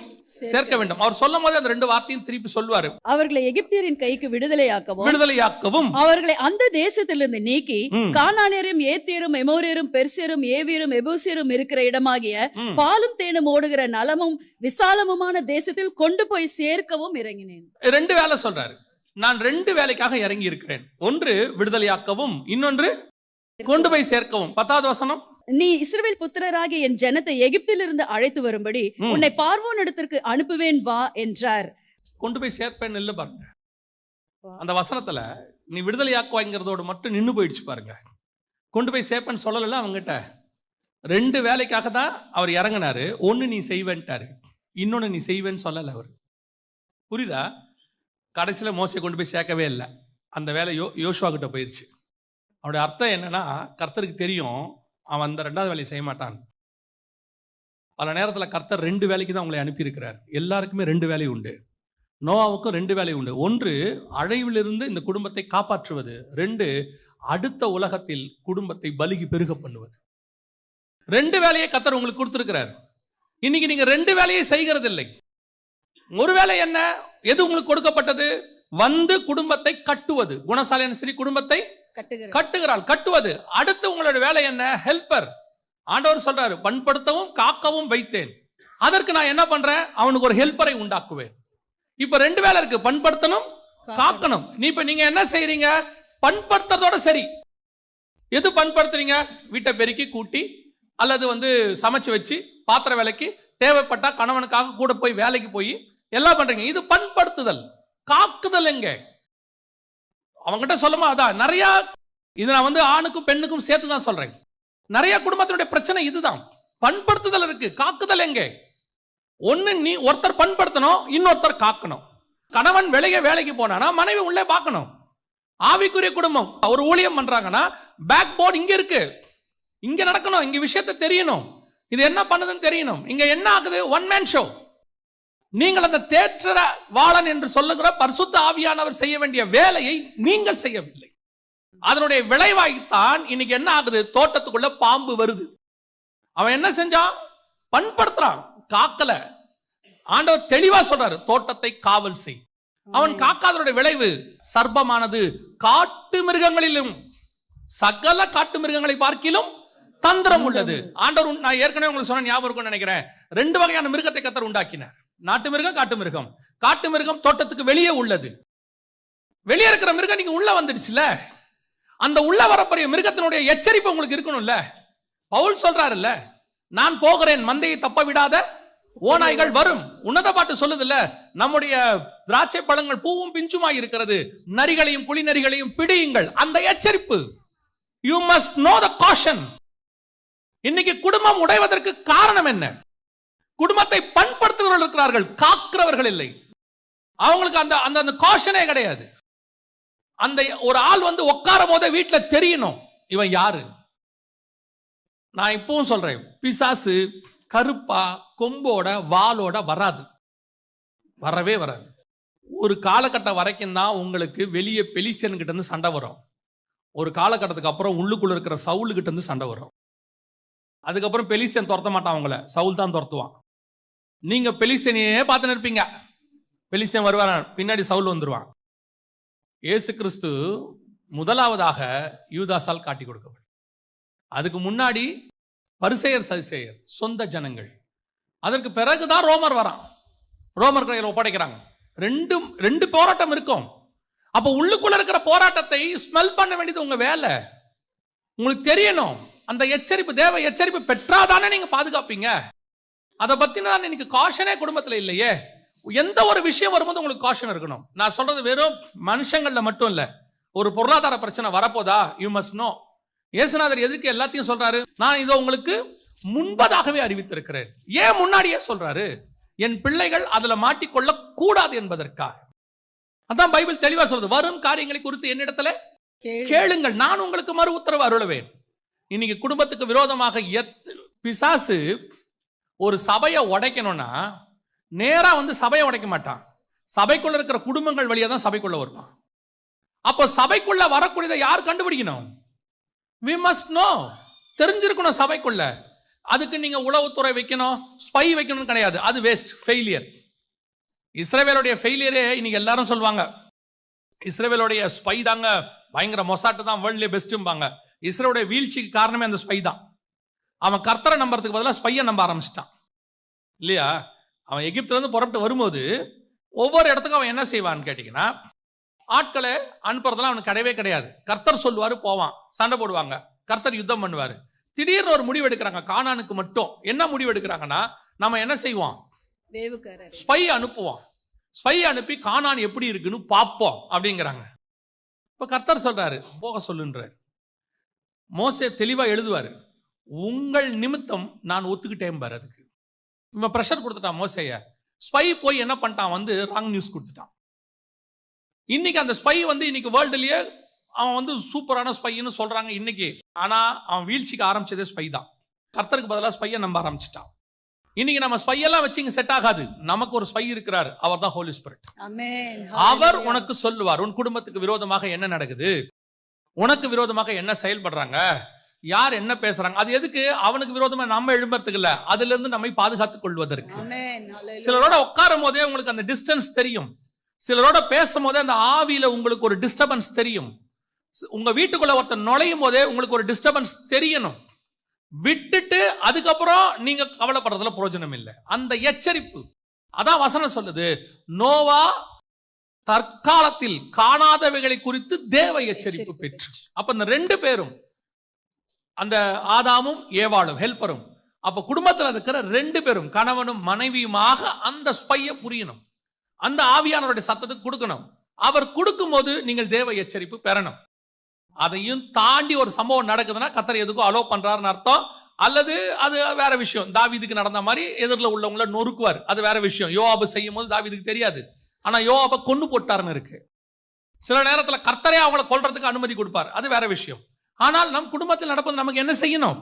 சேர்க்க வேண்டும். அவர் சொல்லும் போது அந்த 2 வார்த்தையும் திருப்பி சொல்வாரு. அவர்களை எகிப்தியரின் கைக்கு விடுதலையாக்கவும் அவர்களை அந்த தேசத்திலிருந்து நீக்கி கானானியரும் ஏத்தியரும் எமோரியரும் பெர்சியரும் ஏவியரும் எபூசியரும் இருக்கிற இடமாகிய பாலும் தேனும் ஓடுகிற நலமும் விசாலமுமான தேசத்தில் கொண்டு போய் சேர்க்கவும் இறங்கினேன். 2 வேலை சொல்றாரு. நான் 2 வேலைக்காக இறங்கி இருக்கிறேன். ஒன்று விடுதலையாக்கவும், இன்னொன்று கொண்டு போய் சேர்க்கவும். 10வது வசனம், நீ இஸ்ரவேல் புத்திரராகிய என் ஜனத்தை எகிப்திலிருந்து அழைத்து வரும்படி உன்னை பார்வோன் இடத்திற்கு அனுப்புவேன் வா என்றார். கொண்டு போய் சேர்ப்பேன் இல்ல பாருங்க. அந்த வசனத்துல நீ விடுதலையாக்குவாங்கிறதோடு மட்டும் நின்னு போயிடுச்சு பாருங்க. கொண்டு போய் சேர்ப்பேன்னு சொல்லல. அவங்ககிட்ட 2 வேலைக்காக தான் அவர் இறங்கினாரு. ஒன்னு நீ செய்வேன்ட்டாரு, இன்னொன்னு நீ செய்வேன்னு சொல்லல அவர். புரியுதா? கடைசியில மோசே கொண்டு போய் சேர்க்கவே இல்லை. அந்த வேலை யோசுவா கிட்ட போயிருச்சு. அவருடைய அர்த்தம் என்னன்னா, கர்த்தருக்கு தெரியும் அவன் அந்த 2வது வேலையை செய்ய மாட்டான். பல நேரத்தில் கர்த்தர் 2 வேலைக்கு தான் உங்களை அனுப்பியிருக்கிறார். எல்லாருக்குமே 2 வேலை உண்டு. நோவாவுக்கும் 2 வேலை உண்டு. ஒன்று அழிவிலிருந்து இந்த குடும்பத்தை காப்பாற்றுவது, 2 அடுத்த உலகத்தில் குடும்பத்தை பலுகி பெருக பண்ணுவது. 2 வேலையை கர்த்தர் உங்களுக்கு கொடுத்திருக்கிறார். இன்னைக்கு நீங்க 2 வேலையை செய்கிறது இல்லை. ஒரு வேலை என்ன? எது உங்களுக்கு கொடுக்கப்பட்டது? வந்து குடும்பத்தை கட்டுவது. குணசாலியான ஸ்திரீ குடும்பத்தை கட்டுகிறாள், கட்டுவது. அடுத்து உங்களோட வேலை என்ன? ஹெல்பர். ஆண்டவர் சொல்றாரு, பண்படுத்தவும் காக்கவும் வைத்தேன். அதற்கு நான் என்ன பண்றேன்? அவனுக்கு ஒரு ஹெல்பரை உண்டாக்குவேன். இப்ப 2 வேலை இருக்கு, பண்படுத்தணும், காக்கணும். நீங்க என்ன செய்றீங்க? பண்படுத்துறதோட சரி. எது பண்படுத்துறீங்க? வீட்டை பெருக்கி கூட்டி அல்லது சமைச்சு வச்சு பாத்திர வேலைக்கு தேவைப்பட்டா கணவனுக்காக கூட போய் வேலைக்கு போய் எல்லாம் பண்றீங்க. இது பண்படுத்துதல். காக்குதல் எங்க? அவங்ககிட்ட சொல்லுமா? அதான் நிறைய. இது நான் ஆணுக்கும் பெண்ணுக்கும் சேர்த்து தான் சொல்றேன். நிறைய குடும்பத்தினுடைய பிரச்சனை இதுதான். பண்படுத்துதல் இருக்கு, காக்குதல் எங்க? ஒன்னு நீ ஒருத்தர் பண்படுத்தணும், இன்னொருத்தர் காக்கணும். கணவன் வேலைக்கு போனானா மனைவி உள்ளே பார்க்கணும். ஆவிக்குரிய குடும்பம் ஒரு ஊழியம் பண்றாங்கன்னா பேக் போர்டு இங்க இருக்கு, இங்க நடக்கணும், இங்க விஷயத்தை தெரியணும், இது என்ன பண்ணுதுன்னு தெரியணும். இங்க என்ன ஆகுது? One man show. நீங்கள் அந்த தேற்ற வாளன் என்று சொல்லுகிற பரிசுத்த ஆவியானவர் செய்ய வேண்டிய வேலையை நீங்கள் செய்யவில்லை. அதனுடைய விளைவாய்த்தான் இன்னைக்கு என்ன ஆகுது? தோட்டத்துக்குள்ள பாம்பு வருது. அவன் என்ன செஞ்சான்? பண்படுத்துறான், காக்கல. ஆண்டவர் தெளிவா சொல்றாரு, தோட்டத்தை காவல் செய். அவன் காக்காதனுடைய விளைவு சர்ப்பமானது காட்டு மிருகங்களிலும் சகல காட்டு மிருகங்களை பார்க்கிலும் தந்திரம் உள்ளது. ஆண்டவர், நான் ஏற்கனவே உங்களுக்கு சொன்ன ஞாபகம் இருக்கும்னு நினைக்கிறேன், 2 வகையான மிருகத்தை கர்த்தர் உண்டாக்கினார். நாட்டு மிருகம், காட்டு மிருகம். காட்டு மிருகம் தோட்டத்துக்கு வெளியே உள்ளது. வெளியே இருக்கிற மிருகம் நீங்க உள்ள வந்துடுச்சுல, அந்த உள்ள வரப்போற மிருகத்தினுடைய எச்சரிப்பு உங்களுக்கு இருக்கணும்ல. பவுல் சொல்றாருல்ல, நான் போகிறேன், மந்தையை தப்ப விடாத ஓநாய்கள் வரும். உன்னத பாட்டு சொல்லுதுல்ல, நம்முடைய திராட்சை பழங்கள் பூவும் பிஞ்சுமாய் இருக்கிறது, நரிகளையும் குழி நரிகளையும் பிடியுங்கள். அந்த எச்சரிப்பு. You must know the caution. இன்னைக்கு குடும்பம் உடைவதற்கு காரணம் என்ன? குடும்பத்தை பண்படுத்துகிறவர்கள் இருக்கிறார்கள், காக்கிறவர்கள் இல்லை. அவங்களுக்கு அந்த அந்த அந்த காஷனே கிடையாது. அந்த ஒரு ஆள் வந்து உட்காரும் போதே வீட்டுல தெரியணும் இவன் யாரு. நான் இப்பவும் சொல்றேன், பிசாசு கருப்பா கொம்போட வாளோட வராது, வரவே வராது. ஒரு காலகட்டம் வரைக்கும் தான் உங்களுக்கு வெளியே பெலிஸ்தியன் கிட்ட இருந்து சண்டை வரும். ஒரு காலகட்டத்துக்கு அப்புறம் உள்ளுக்குள்ள இருக்கிற சவுல் கிட்ட இருந்து சண்டை வரும். அதுக்கப்புறம் பெலிஸ்தியன் துரத்த மாட்டான், அவங்கள சவுல் தான் துரத்துவான். நீங்க பெலிஸ்தியனையே பார்த்துன்னு இருப்பீங்க, பெலிஸ்தியன் வருவான், பின்னாடி சவுல் வந்துருவான். இயேசு கிறிஸ்து முதலாவதாக யூதாசால் காட்டி கொடுக்கப்படும். அதுக்கு முன்னாடி பரிசேயர் சதுசேயர் சொந்த ஜனங்கள். அதற்கு பிறகுதான் ரோமர் வரான், ரோமர் கையில் ஒப்படைக்கிறாங்க. ரெண்டு போராட்டம் இருக்கும். அப்ப உள்ளுக்குள்ள இருக்கிற போராட்டத்தை ஸ்மெல் பண்ண வேண்டியது உங்க வேலை. உங்களுக்கு தெரியணும், அந்த எச்சரிப்பு, தேவ எச்சரிப்பு பெற்றாதானே நீங்க பாதுகாப்பீங்க. அதை பத்தின இன்னைக்கு காஷனே குடும்பத்துல இல்லையே. எந்த ஒரு விஷயம் வரும்போது உங்களுக்கு காஷன் இருக்கணும். நான் சொல்றது வெறும் மனுஷங்கள்ல மட்டும் இல்ல. ஒரு பொருளாதார பிரச்சனை வரப்போதா, யூ மஸ்ட் நோ. இயேசுநாதர் எதுக்கு எல்லாத்தையும் சொல்றாரு? நான் இதோ உங்களுக்கு முன்பதாகவே அறிவித்திருக்கிறேன். ஏன் முன்னாடியே சொல்றாரு? என் பிள்ளைகள் அதுல மாட்டிக்கொள்ள கூடாது என்பதற்காக. அதான் பைபிள் தெளிவா சொல்றது, வரும் காரியங்களை குறித்து என்னிடத்துல கேளுங்கள், நான் உங்களுக்கு மறு உத்தரவு அருளுவேன். இன்னைக்கு குடும்பத்துக்கு விரோதமாக பிசாசு ஒரு சபையை உடைக்கணும்னா நேரா வந்து சபையை உடைக்க மாட்டான், சபைக்குள்ள இருக்கிற குடும்பங்கள் வழியா தான் சபைக்குள்ள வருவான். அப்போ சபைக்குள்ள வரக்கூடியதை யார் கண்டுபிடிக்கணும்? we must know, தெரிஞ்சிருக்கணும் சபைக்குள்ள. அதுக்கு நீங்க உளவுத்துறை வைக்கணும், ஸ்பை வைக்கணும் கிடையாது, அது வேஸ்ட், ஃபெயிலியர். இஸ்ரவேலுடைய ஃபெயிலியரே இன்னைக்கு எல்லாரும் சொல்லுவாங்க, இஸ்ரவேலுடைய ஸ்பை தாங்க பயங்கர மொசாட்டு தான் வேர்ல்ட்லயே பெஸ்ட்பாங்க. இஸ்ரவேலுடைய வீழ்ச்சிக்கு காரணமே அந்த ஸ்பை தான். அவன் கர்த்தரை நம்புறதுக்கு பதிலாக ஸ்பையை நம்ப ஆரம்பிச்சிட்டான் இல்லையா? அவன் எகிப்துல இருந்து புறப்பட்டு வரும்போது ஒவ்வொரு இடத்துக்கும் அவன் என்ன செய்வான்னு கேட்டீங்கன்னா, ஆட்களை அனுப்புறதெல்லாம் அவனுக்கு கிடையவே கிடையாது. கர்த்தர் சொல்லுவாரு, போவான், சண்டை போடுவாங்க, கர்த்தர் யுத்தம் பண்ணுவாரு. திடீர்னு ஒரு முடிவு எடுக்கிறாங்க கானானுக்கு மட்டும். என்ன முடிவு எடுக்கிறாங்கன்னா, நம்ம என்ன செய்வோம், ஸ்பை அனுப்புவோம், ஸ்பை அனுப்பி கானான் எப்படி இருக்குன்னு பார்ப்போம் அப்படிங்கிறாங்க. இப்ப கர்த்தர் சொல்றாரு, போக சொல்லுன்றாரு. மோசே தெளிவா எழுதுவாரு, உங்கள் நிமித்தம் நான் ஒத்துக்கிட்டேன் பாரு. அதுக்கு இவன் பிரஷர் கொடுத்துட்டான் மோசேய. ஸ்பை போய் என்ன பண்ணிட்டான், வந்து ராங் நியூஸ் கொடுத்துட்டான். இன்னைக்கு அந்த ஸ்பை வந்து இன்னைக்கு வேர்ல்டுலயே அவன் வந்து சூப்பரான ஸ்பைன்னு சொல்றாங்க இன்னைக்கு. ஆனா அவன் வீழ்ச்சிக்கு ஆரம்பிச்சதே ஸ்பை தான். கர்த்தருக்கு பதிலாக ஸ்பையை நம்ப ஆரம்பிச்சிட்டான். இன்னைக்கு நம்ம ஸ்பையெல்லாம் வச்சு இங்க செட் ஆகாது. நமக்கு ஒரு ஸ்பை இருக்கிறார், அவர் தான் ஹோலி ஸ்பிரிட். அவர் உனக்கு சொல்லுவார், உன் குடும்பத்துக்கு விரோதமாக என்ன நடக்குது, உனக்கு விரோதமாக என்ன செயல்படுறாங்க, யார் என்ன பேசுறாங்க. அது எதுக்கு? அவனுக்கு விரோதமா நம்ம எழும்புறதுக்கு இல்ல, அதுல இருந்து நம்மை பாதுகாத்துக் கொள்வதற்கு. சிலரோட உட்காரும் போதே உங்களுக்கு அந்த டிஸ்டன்ஸ் தெரியும், சிலரோட பேசும் போதே அந்த ஆவியில உங்களுக்கு ஒரு டிஸ்டர்பன்ஸ் தெரியும். உங்க வீட்டுக்குள்ள ஒருத்தர் நுழையும் போதே உங்களுக்கு ஒரு டிஸ்டர்பன்ஸ் தெரியணும். விட்டுட்டு அதுக்கப்புறம் நீங்க கவலைப்படுறதுல பிரயோஜனம் இல்லை. அந்த எச்சரிப்பு அதான் வசனம் சொல்லுது, நோவா தற்காலத்தில் காணாதவைகளை குறித்து தேவ எச்சரிப்பு பெற்று. அப்ப இந்த ரெண்டு பேரும், அந்த ஆதாமும் ஏவாளும் ஹெல்ப்பரும், அப்ப குடும்பத்தில் இருக்கிற ரெண்டு பேரும் கணவனும் மனைவியுமாக அந்த ஸ்பையை புரியணும், அந்த ஆவியானவருடைய சத்தத்துக்கு கொடுக்கணும். அவர் கொடுக்கும் போது நீங்கள் தேவ எச்சரிப்பு பெறணும். அதையும் தாண்டி ஒரு சம்பவம் நடக்குதுன்னா கர்த்தர் எதுக்கும் அலோ பண்றாருன்னு அர்த்தம். அல்லது அது வேற விஷயம். தாவீதுக்கு நடந்த மாதிரி எதிரில் உள்ளவங்களை நொறுக்குவார், அது வேற விஷயம். யோவாபு செய்யும் போது தாவீதுக்கு தெரியாது, ஆனா யோவாபை கொன்னு போட்டாருன்னு இருக்கு. சில நேரத்தில் கர்த்தரே அவங்களை கொல்றதுக்கு அனுமதி கொடுப்பார், அது வேற விஷயம். ஆனால் நம் குடும்பத்தில் நடப்பது நமக்கு என்ன செய்யணும்,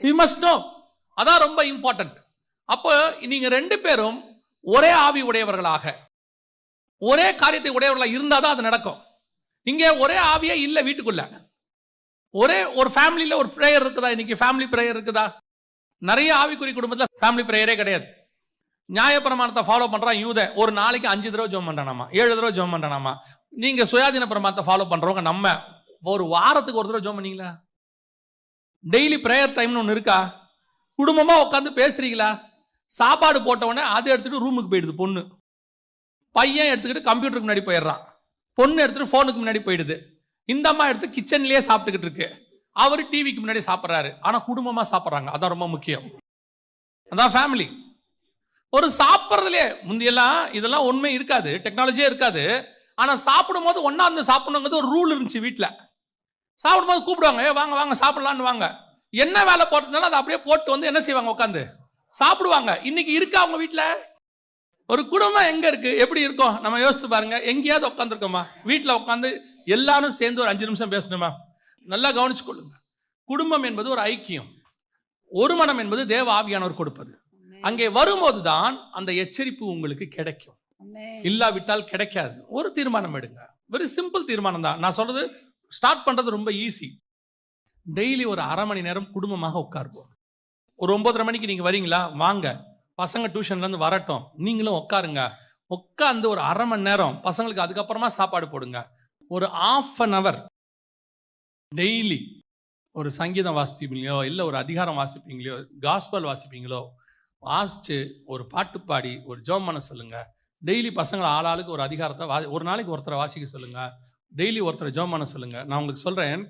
we must know. அதான் ரொம்ப இம்பார்ட்டன்ட். அப்போ நீங்க ரெண்டு பேரும் ஒரே ஆவி உடையவர்களாக, ஒரே காரியத்தை உடையவர்களாக இருந்தாதான் அது நடக்கும். இங்கே ஒரே ஆவியே இல்லை வீட்டுக்குள்ள. ஒரே ஒரு ஃபேமிலியில ஒரு பிரேயர் இருக்குதா? இன்னைக்கு ஃபேமிலி பிரேயர் இருக்குதா? நிறைய ஆவிக்குறி குடும்பத்தில் ஃபேமிலி பிரேயரே கிடையாது. நியாயப்பிரமாணத்தை ஃபாலோ பண்றான் யூத, ஒரு நாளைக்கு 5 தடவை ஜெபம் பண்றானாமா, 7 தடவை ஜெபம் பண்றானாமா. நீங்க சுயாதீன பிரமாணத்தை ஃபாலோ பண்றவங்க நம்ம ஒரு வாரத்துக்கு ஒரு தடவை ஜெபம் பண்ணீங்களா? டெய்லி பிரேயர் டைம்னு ஒன்று இருக்கா? குடும்பமா உட்காந்து பேசுறீங்களா? சாப்பாடு போட்ட உடனே அதை எடுத்துட்டு ரூமுக்கு போயிடுது பொண்ணு, பையன் எடுத்துக்கிட்டு கம்ப்யூட்டருக்கு முன்னாடி போயிடுறான், பொண்ணு எடுத்துட்டு போனுக்கு முன்னாடி போயிடுது, இந்த அம்மா எடுத்து கிச்சன்லயே சாப்பிட்டுக்கிட்டு இருக்கு, அவரு டிவிக்கு முன்னாடி சாப்பிட்றாரு. ஆனா குடும்பமா சாப்பிட்றாங்க, அதான் ரொம்ப முக்கியம். அதான் ஃபேமிலி. ஒரு சாப்பிட்றதுலே முந்தியெல்லாம் இதெல்லாம் உண்மை இருக்காது, டெக்னாலஜியே இருக்காது. ஆனா சாப்பிடும் போது ஒன்னா இருந்து சாப்பிடணுங்கிறது ஒரு ரூல் இருந்துச்சு. வீட்டில் சாப்பிடும் போது கூப்பிடுவாங்க, வாங்க வாங்க சாப்பிடலான்னு வாங்க. என்ன வேலை போட்டதுனால அதை அப்படியே போட்டு வந்து என்ன செய்வாங்க, உட்காந்து சாப்பிடுவாங்க. இன்னைக்கு இருக்கா அவங்க வீட்டில்? ஒரு குடும்பம் எங்க இருக்கு, எப்படி இருக்கும் நம்ம யோசிச்சு பாருங்க. எங்கேயாவது உட்காந்துருக்கோமா? வீட்டில் உட்காந்து எல்லாரும் சேர்ந்து ஒரு 5 நிமிஷம் பேசணுமா? நல்லா கவனிச்சு கொள்ளுங்க. குடும்பம் என்பது ஒரு ஐக்கியம். ஒரு மனம் என்பது தேவ ஆவியானவர் கொடுப்பது. அங்கே வரும்போது தான் அந்த எச்சரிப்பு உங்களுக்கு கிடைக்கும். இல்லாவிட்டால் கிடைக்காது. ஒரு தீர்மானம் எடுங்க. வெரி சிம்பிள் தீர்மானம் தான். நான் சொல்றது ஸ்டார்ட் பண்றது ரொம்ப ஈஸி. டெய்லி ஒரு அரை மணி நேரம் குடும்பமாக உட்காருவோம். ஒரு 9:30 மணிக்கு நீங்க வரீங்களா? வாங்க. பசங்க டியூஷன்ல இருந்து வரட்டும், நீங்களும் உட்காருங்க. உட்காந்து ஒரு அரை மணி நேரம் பசங்களுக்கு அதுக்கப்புறமா சாப்பாடு போடுங்க. ஒரு ½ an hour டெய்லி ஒரு சங்கீதம் வாசிப்பீங்களோ, இல்லை ஒரு அதிகாரம் வாசிப்பீங்களோ, காஸ்பல் வாசிப்பீங்களோ, வாசிச்சு ஒரு பாட்டு பாடி ஒரு ஜெபம் பண்ண சொல்லுங்க. டெய்லி பசங்களை ஆளாளுக்கு ஒரு அதிகாரத்தை ஒரு நாளைக்கு ஒருத்தரை வாசிக்க சொல்லுங்க. டெய்லி ஒருத்தரை ஜெபம் பண்ண சொல்லுங்க. நான் உங்களுக்கு சொல்றேன்,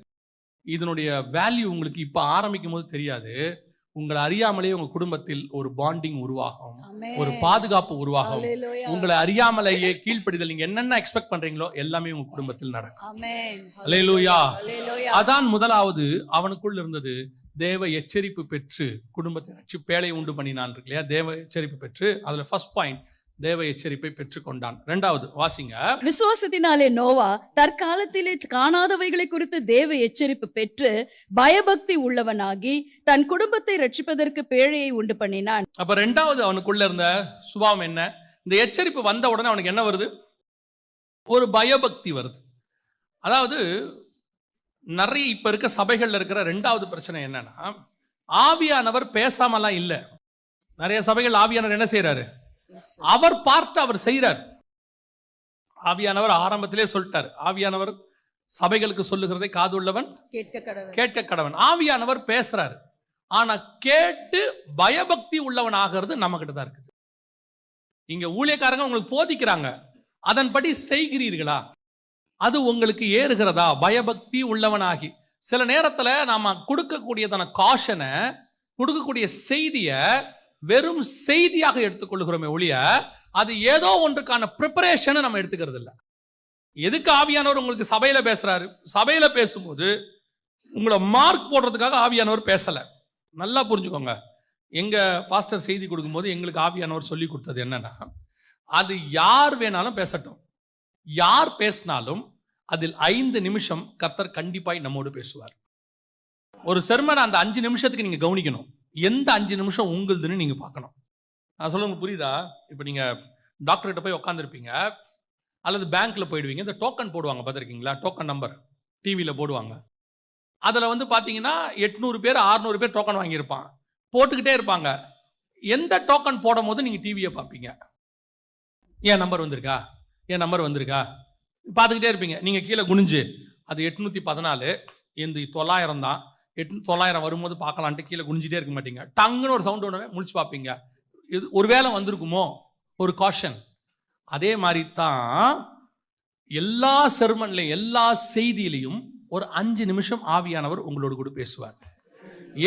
இதனுடைய வேல்யூ உங்களுக்கு இப்போ ஆரம்பிக்கும் போது தெரியாது. உங்களை அறியாமலே உங்க குடும்பத்தில் ஒரு பாண்டிங் உருவாகும், ஒரு பாதுகாப்பு உருவாகும். உங்களை அறியாமலேயே கீழ்ப்படிதல், நீங்க என்னென்ன எக்ஸ்பெக்ட் பண்றீங்களோ எல்லாமே உங்க குடும்பத்தில் நடக்கும். அல்லேலூயா. அதான் முதலாவது அவனுக்குள் இருந்தது. தேவ எச்சரிப்பு பெற்று குடும்பத்தை பேழை உண்டு பண்ணினான் இருக்கு இல்லையா? தேவ எச்சரிப்பு பெற்று, அதுல ஃபர்ஸ்ட் பாயிண்ட் தேவ எச்சரிப்பை பெற்றுக்கொண்டான். இரண்டாவது வாசிங்க. விசுவாசத்தினாலே நோவா தற்காலத்திலே காணாதவைகளை குறித்து தேவ எச்சரிப்பு பெற்று பயபக்தி உள்ளவனாகி தன் குடும்பத்தை ரட்சிப்பதற்கு பேழையை உண்டு பண்ணினான். அப்ப இரண்டாவது அவனுக்குள்ள இருந்த சுபாவம் என்ன? இந்த எச்சரிப்பு வந்த உடனே அவனுக்கு என்ன வருது? ஒரு பயபக்தி வருது. அதாவது நிறைய இப்ப இருக்க சபைகள்ல இருக்கிற இரண்டாவது பிரச்சனை என்னன்னா, ஆவியானவர் பேசாமலாம் இல்ல. நிறைய சபைகள் ஆவியானவர் என்ன செய்யறாரு? அவர் பார்த்து அவர் செய்யறார். ஆவியானவர் ஆரம்பத்திலே சொல்லிட்டார். ஆவியானவர் சபைகளுக்கு சொல்லுகிறதை காதுள்ளவன் கேட்க கடவன். ஆவியானவர் பேசுறாரு. ஆனா கேட்டு பயபக்தி உள்ளவன் ஆகிறது நம்ம கிட்ட தான் இருக்குது. இங்க ஊழியக்காரங்க உங்களுக்கு போதிக்கிறாங்க, அதன்படி செய்கிறீர்களா? அது உங்களுக்கு ஏறுகிறதா? பயபக்தி உள்ளவனாகி சில நேரத்துல நாம கொடுக்கக்கூடியதான காஷனை, கொடுக்கக்கூடிய செய்திய வெறும் செய்தியாக எடுத்துக்கொள்கிறோமே ஒழிய அது ஏதோ ஒன்றுக்கான ப்ரிப்பரேஷனை நம்ம எடுத்துக்கிறது இல்லை. எதுக்கு ஆவியானவர் உங்களுக்கு சபையில பேசுறாரு? சபையில பேசும்போது உங்களை மார்க் போடுறதுக்காக ஆவியானவர் பேசல. நல்லா புரிஞ்சுக்கோங்க. எங்க பாஸ்டர் செய்தி கொடுக்கும்போது எங்களுக்கு ஆவியானவர் சொல்லி கொடுத்தது என்னன்னா, அது யார் வேணாலும் பேசட்டும், யார் பேசினாலும் அதில் 5 நிமிஷம் கர்த்தர் கண்டிப்பாய் நம்மோடு பேசுவார். ஒரு செர்மன் அந்த 5 நிமிஷத்துக்கு நீங்க கவனிக்கணும். எந்த 5 நிமிஷம் உங்களுதுன்னு நீங்க பார்க்கணும். நான் சொல்ல புரியுதா? இப்போ நீங்க டாக்டர்கிட்ட போய் உட்காந்துருப்பீங்க, அல்லது பேங்க்ல போயிடுவீங்க. இந்த டோக்கன் போடுவாங்க, பார்த்துருக்கீங்களா? டோக்கன் நம்பர் டிவியில் போடுவாங்க. அதில் வந்து பார்த்தீங்கன்னா 800 பேர் 600 பேர் டோக்கன் வாங்கியிருப்பான், போட்டுக்கிட்டே இருப்பாங்க. எந்த டோக்கன் போடும் போது நீங்கள் டிவியை பார்ப்பீங்க. என் நம்பர் வந்திருக்கா, என் நம்பர் வந்திருக்கா பார்த்துக்கிட்டே இருப்பீங்க. நீங்கள் கீழே குனிஞ்சு அது 814 இந்த 900 தான், 900 வரும்போது பார்க்கலான்ட்டு கீழே குனிஞ்சிட்டே இருக்க மாட்டீங்க. டங்குன்னு ஒரு சவுண்ட் ஒன்று முடிச்சு பார்ப்பீங்க. இது ஒரு வேளை வந்திருக்குமோ, ஒரு காஷன். அதே மாதிரி தான் எல்லா செர்மன்லையும் எல்லா செய்தியிலையும் ஒரு 5 நிமிஷம் ஆவியானவர் உங்களோடு கூட பேசுவார்.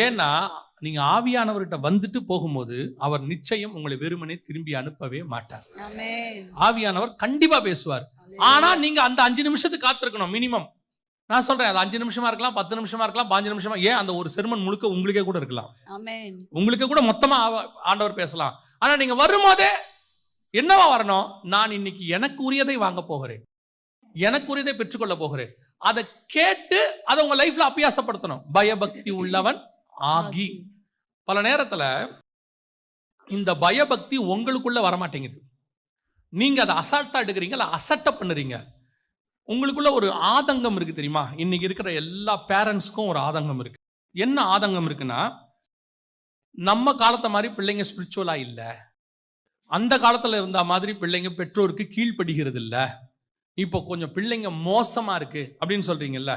ஏன்னா நீங்க ஆவியானவர்கிட்ட வந்துட்டு போகும்போது அவர் நிச்சயம் உங்களை வெறுமனே திரும்பி அனுப்பவே மாட்டார். ஆவியானவர் கண்டிப்பா பேசுவார். ஆனா நீங்க அந்த 5 நிமிஷத்துக்கு காத்திருக்கணும் மினிமம். நான் சொல்றேன், அது 5 நிமிஷமா இருக்கலாம், 10 நிமிஷமா இருக்கலாம், 5 நிமிஷமா, ஏன் அந்த ஒரு செர்மன் முழுக்க உங்களுக்கே கூட இருக்கலாம். உங்களுக்கு கூட மொத்தமா ஆண்டவர் பேசலாம். ஆனா நீங்க வரும்போதே என்னவா வரணும்? நான் இன்னைக்கு எனக்கு உரியதை வாங்க போகிறேன், எனக்கு உரியதை பெற்றுக்கொள்ள போகிறேன். அதை கேட்டு அதை உங்க லைஃப்ல அபியாசப்படுத்தணும். பயபக்தி உள்ளவன் ஆகி. பல நேரத்துல இந்த பயபக்தி உங்களுக்குள்ள வரமாட்டேங்குது. நீங்க அதை அசால்ட்டா எடுக்கிறீங்க, அசட்ட பண்ணுறீங்க. உங்களுக்குள்ள ஒரு ஆதங்கம் இருக்கு தெரியுமா? இன்னைக்கு இருக்கிற எல்லா பேரண்ட்ஸ்க்கும் ஒரு ஆதங்கம் இருக்கு. என்ன ஆதங்கம் இருக்குன்னா, நம்ம காலத்தை மாதிரி பிள்ளைங்க ஸ்பிரிச்சுவலா இல்லை, அந்த காலத்துல இருந்த மாதிரி பிள்ளைங்க பெற்றோருக்கு கீழ்ப்படுகிறது இல்லை, இப்போ கொஞ்சம் பிள்ளைங்க மோசமா இருக்கு அப்படின்னு சொல்றீங்கல்ல,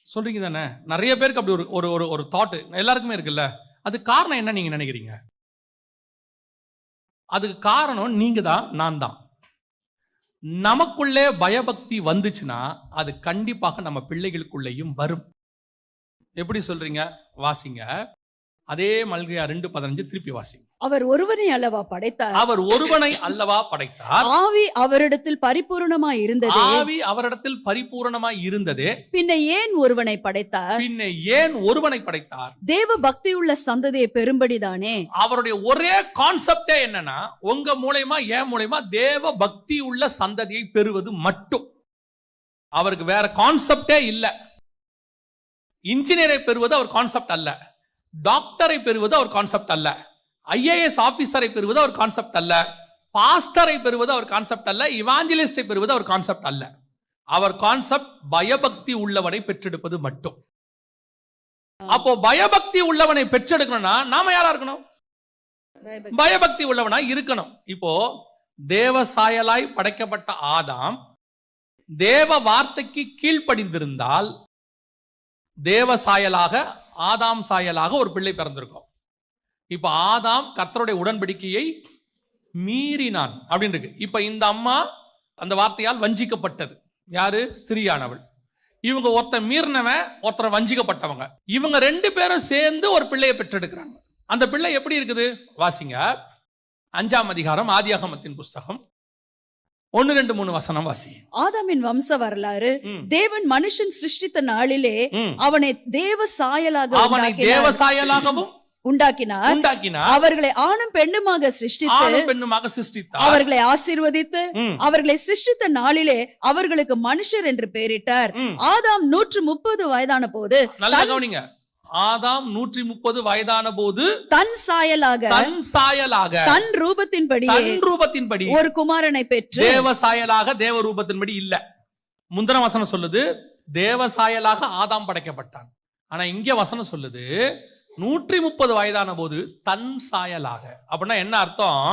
சொல்றீங்க தானே? நிறைய பேருக்கு அப்படி ஒரு ஒரு ஒரு தாட் எல்லாருக்குமே இருக்குல்ல. அது காரணம் என்ன நீங்க நினைக்கிறீங்க? அதுக்கு காரணம் நீங்க தான், நான் தான். நமக்குள்ளே பயபக்தி வந்துச்சுன்னா அது கண்டிப்பாக நம்ம பிள்ளைகளுக்குள்ளேயும் வரும். எப்படி சொல்றீங்க? வாசிங்க. அதே மல்கியா 2:15 திருப்பி வாசிங்க. அவர் ஒருவனை அல்லவா படைத்தார். அவர் ஒருவனை அல்லவா படைத்தார். ஆவி அவரிடத்தில் பரிபூரணமாய் இருந்தது. ஆவி அவரிடத்தில் பரிபூரணமாய் இருந்தது. பின்ன ஏன் ஒருவனை படைத்தார். பின்ன ஏன் ஒருவனை படைத்தார். தேவ பக்தி உள்ள சந்ததியை பெரும்படிதானே. அவருடைய ஒரே கான்செப்டே என்னன்னா, உங்க மூலமா என் மூலமா தேவ பக்தி உள்ள சந்ததியை பெறுவது மட்டும். அவருக்கு வேற கான்செப்டே இல்ல. இன்ஜினியரை பெறுவது அவர் கான்செப்ட் அல்ல, டாக்டரை பெறுவது அவர் கான்செப்ட் அல்ல, IAS ஆபீசரை பெறுவது அவர் கான்செப்ட் அல்ல, பாஸ்டரை பெறுவது அவர் கான்செப்ட் அல்ல, இவாஞ்சலிஸ்டை பெறுவது அவர் கான்செப்ட் அல்ல. அவர் கான்செப்ட் பயபக்தி உள்ளவனை பெற்றெடுப்பது மட்டும். அப்போ பயபக்தி உள்ளவனை பெற்றெடுக்கணும்னா நாம யாரா இருக்கணும்? பயபக்தி உள்ளவனா இருக்கணும். இப்போ தேவ சாயலாய் படைக்கப்பட்ட ஆதாம் தேவ வார்த்தைக்கு கீழ்ப்படிந்திருந்தால் தேவ சாயலாக, ஆதாம் சாயலாக ஒரு பிள்ளை பிறந்திருக்கும். இப்ப ஆதாம் கர்த்தருடைய உடன்படிக்கையை மீறினான் அப்படின்னு இருக்கு. இப்ப இந்த அம்மா அந்த வார்த்தையால் வஞ்சிக்கப்பட்டது. யாரு? ஸ்திரியானவள். இவங்க ஒருத்தர் மீறினவன், ஒருத்தர் வஞ்சிக்கப்பட்டவங்க. இவங்க ரெண்டு பேரும் சேர்ந்து ஒரு பிள்ளையை பெற்றெடுக்கிறாங்க. அந்த பிள்ளை எப்படி இருக்குது? வாசிங்க 5ஆம் அதிகாரம் ஆதியாகமத்தின் புஸ்தகம் 1-2-3 வசனம் வாசி. ஆதாமின் வம்ச வரலாறு. தேவன் மனுஷன் சிருஷ்டித்த நாளிலே அவனை தேவ சாயலாகவும் உண்டாக்கினார். அவர்களை ஆணும் பெண்ணுமாக சிருஷ்டித்து அவர்களை ஆசீர்வதித்து அவர்களை சிருஷ்டித்த நாளிலே அவர்களுக்கு மனுஷர் என்று பெயரிட்டார். ஆதாம் 130 வயதான போது, நல்லா கவனிங்க, ஆதாம் 130 வயதான போது தன் சாயலாக தன் ரூபத்தின்படி ஒரு குமாரனை பெற்று, தேவ சாயலாக தேவ ரூபத்தின்படி இல்ல. முந்தின வசனம் சொல்லுது தேவ சாயலாக ஆதாம் படைக்கப்பட்டான். ஆனா இங்க வசனம் சொல்லுது 130 வயதான போது தன் சாயலாக. அப்படின்னா என்ன அர்த்தம்?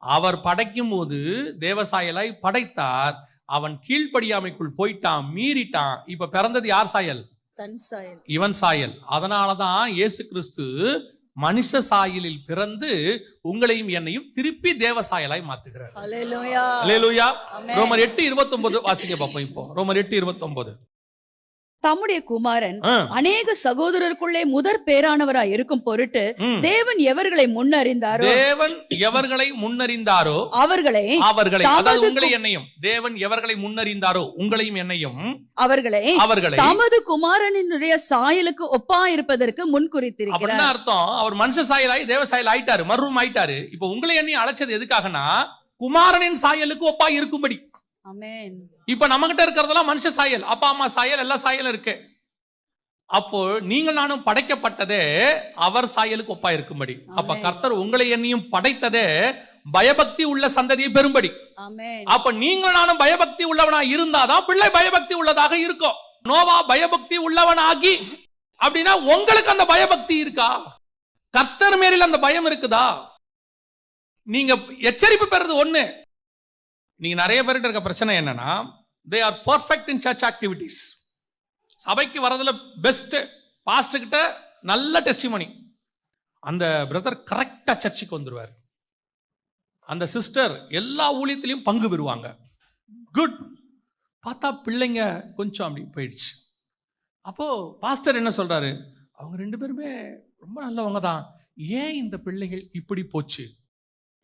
அவர் படைக்கும் போது தேவ சாயலாய் படைத்தார். அவன் கீழ்ப்படியாமைக்குள் போயிட்டான், மீறிட்டான். இப்ப பிறந்தது யார் சாயல்? இவன் சாயல். அதனாலதான் இயேசு கிறிஸ்து மனுஷ சாயலில் பிறந்து உங்களையும் என்னையும் திருப்பி தேவ சாயலாய் மாத்துகிறார். அல்லேலூயா. ரோமர் 8:29 வாசிக்க பார்ப்போம். இப்போ ரோமர் 8:29. தம்முடைய குமாரன் அநேக சகோதரருக்குள்ளே முதற் பேரானவராய் இருக்கும் பொருட்டு தேவன் எவர்களை முன்னறிந்தாரோ அவர்களை அதாவது உங்களை என்னையும், தேவன் எவர்களை முன்னறிந்தாரோ உங்களையும் என்னையும் அவர்களை தமது குமாரனுடைய சாயலுக்கு ஒப்பா இருப்பதற்கு முன்குறித்திருக்கிறார். அப்படின்னா அர்த்தம், அவர் மனுஷ சாயலாய் தேவ சாயல் ஆயிட்டாரு, மறுரூபம் ஆயிட்டாரு. இப்ப உங்களை என்னையும் அழைச்சது எதுக்காகனா குமாரனின் சாயலுக்கு ஒப்பா இருக்கும்படி. ஆமென். இப்ப நம்ம கிட்ட இருக்கிறதெல்லாம் மனுஷ சாயல், அப்பா அம்மா சாயல், எல்லா சாயலும் இருக்கு. அப்போ நீங்கள் நானும் படைக்கப்பட்டதே அவர் சாயலுக்கு ஒப்பா இருக்கும்படி. அப்ப கர்த்தர் உங்களை என்னையும் படைத்ததே பயபக்தி உள்ள சந்ததியை பெறும்படி. அப்ப நீங்கள் நானும் பயபக்தி உள்ளவனா இருந்தாதான் பிள்ளை பயபக்தி உள்ளதாக இருக்கும். நோவா பயபக்தி உள்ளவனாகி அப்படின்னா உங்களுக்கு அந்த பயபக்தி இருக்கா? கர்த்தர் மேலில் அந்த பயம் இருக்குதா? நீங்க எச்சரிப்பு பெறது ஒண்ணு. நீங்க நிறைய பேர்கிட்ட இருக்க பிரச்சனை என்னன்னா, they are perfect in church activities. சபைக்கு வரதுல பெஸ்ட், பாஸ்டர் கிட்ட நல்ல டெஸ்டிமோனி. அந்த பிரதர் கரெக்டா சர்ச்சுக்கு வந்துருவார், அந்த சிஸ்டர் எல்லா ஊழியத்திலையும் பங்கு பெறுவாங்க. குட். பார்த்தா பிள்ளைங்க கொஞ்சம் அப்படி போயிடுச்சு. அப்போ பாஸ்டர் என்ன சொல்றாரு? அவங்க ரெண்டு பேருமே ரொம்ப நல்லவங்க தான், ஏன் இந்த பிள்ளைகள் இப்படி போச்சு?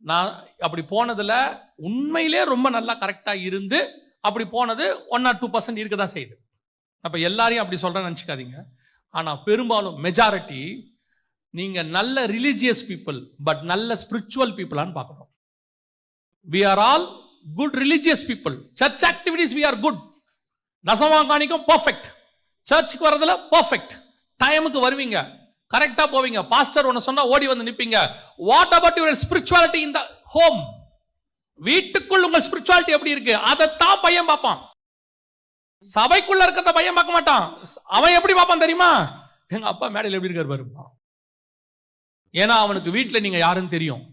நான் அப்படி போனதுல உண்மையிலே ரொம்ப நல்லா கரெக்டா இருந்து அப்படி போனது 1 or 2% இருக்க தான் செய்யுது. அப்ப எல்லாரையும் அப்படி சொல்றேன்னு நினைச்சுக்காதீங்க. ஆனா பெரும்பாலும் மெஜாரிட்டி நீங்க நல்ல ரிலிஜியஸ் பீப்புள் பட் நல்ல ஸ்பிரிச்சுவல் பீப்புளான்னு பார்க்கணும். we are all good religious people. church activities we are good. தசமகாணிக்கம் பர்ஃபெக்ட், சர்ச்சுக்கு வரதுல பர்ஃபெக்ட், டைமுக்கு வருவீங்க, கரெக்டா போவீங்க, பாஸ்டர் ஒன்னு சொன்னா ஓடி வந்து நிப்பீங்க. What about your spirituality in the home? வீட்டுக்குள் உங்கள் ஸ்பிரிச்சுவாலிட்டி எப்படி இருக்கு? அதைத்தான் பையன் பார்ப்பான். சபைக்குள்ள இருக்கிறத பையன் பார்க்க மாட்டான். அவன் எப்படி பார்ப்பான் தெரியுமா? எங்க அப்பா மேடையில் எப்படி இருக்காரு பாருப்பா. ஏன்னா அவனுக்கு வீட்டுல நீங்க யாருன்னு தெரியும்,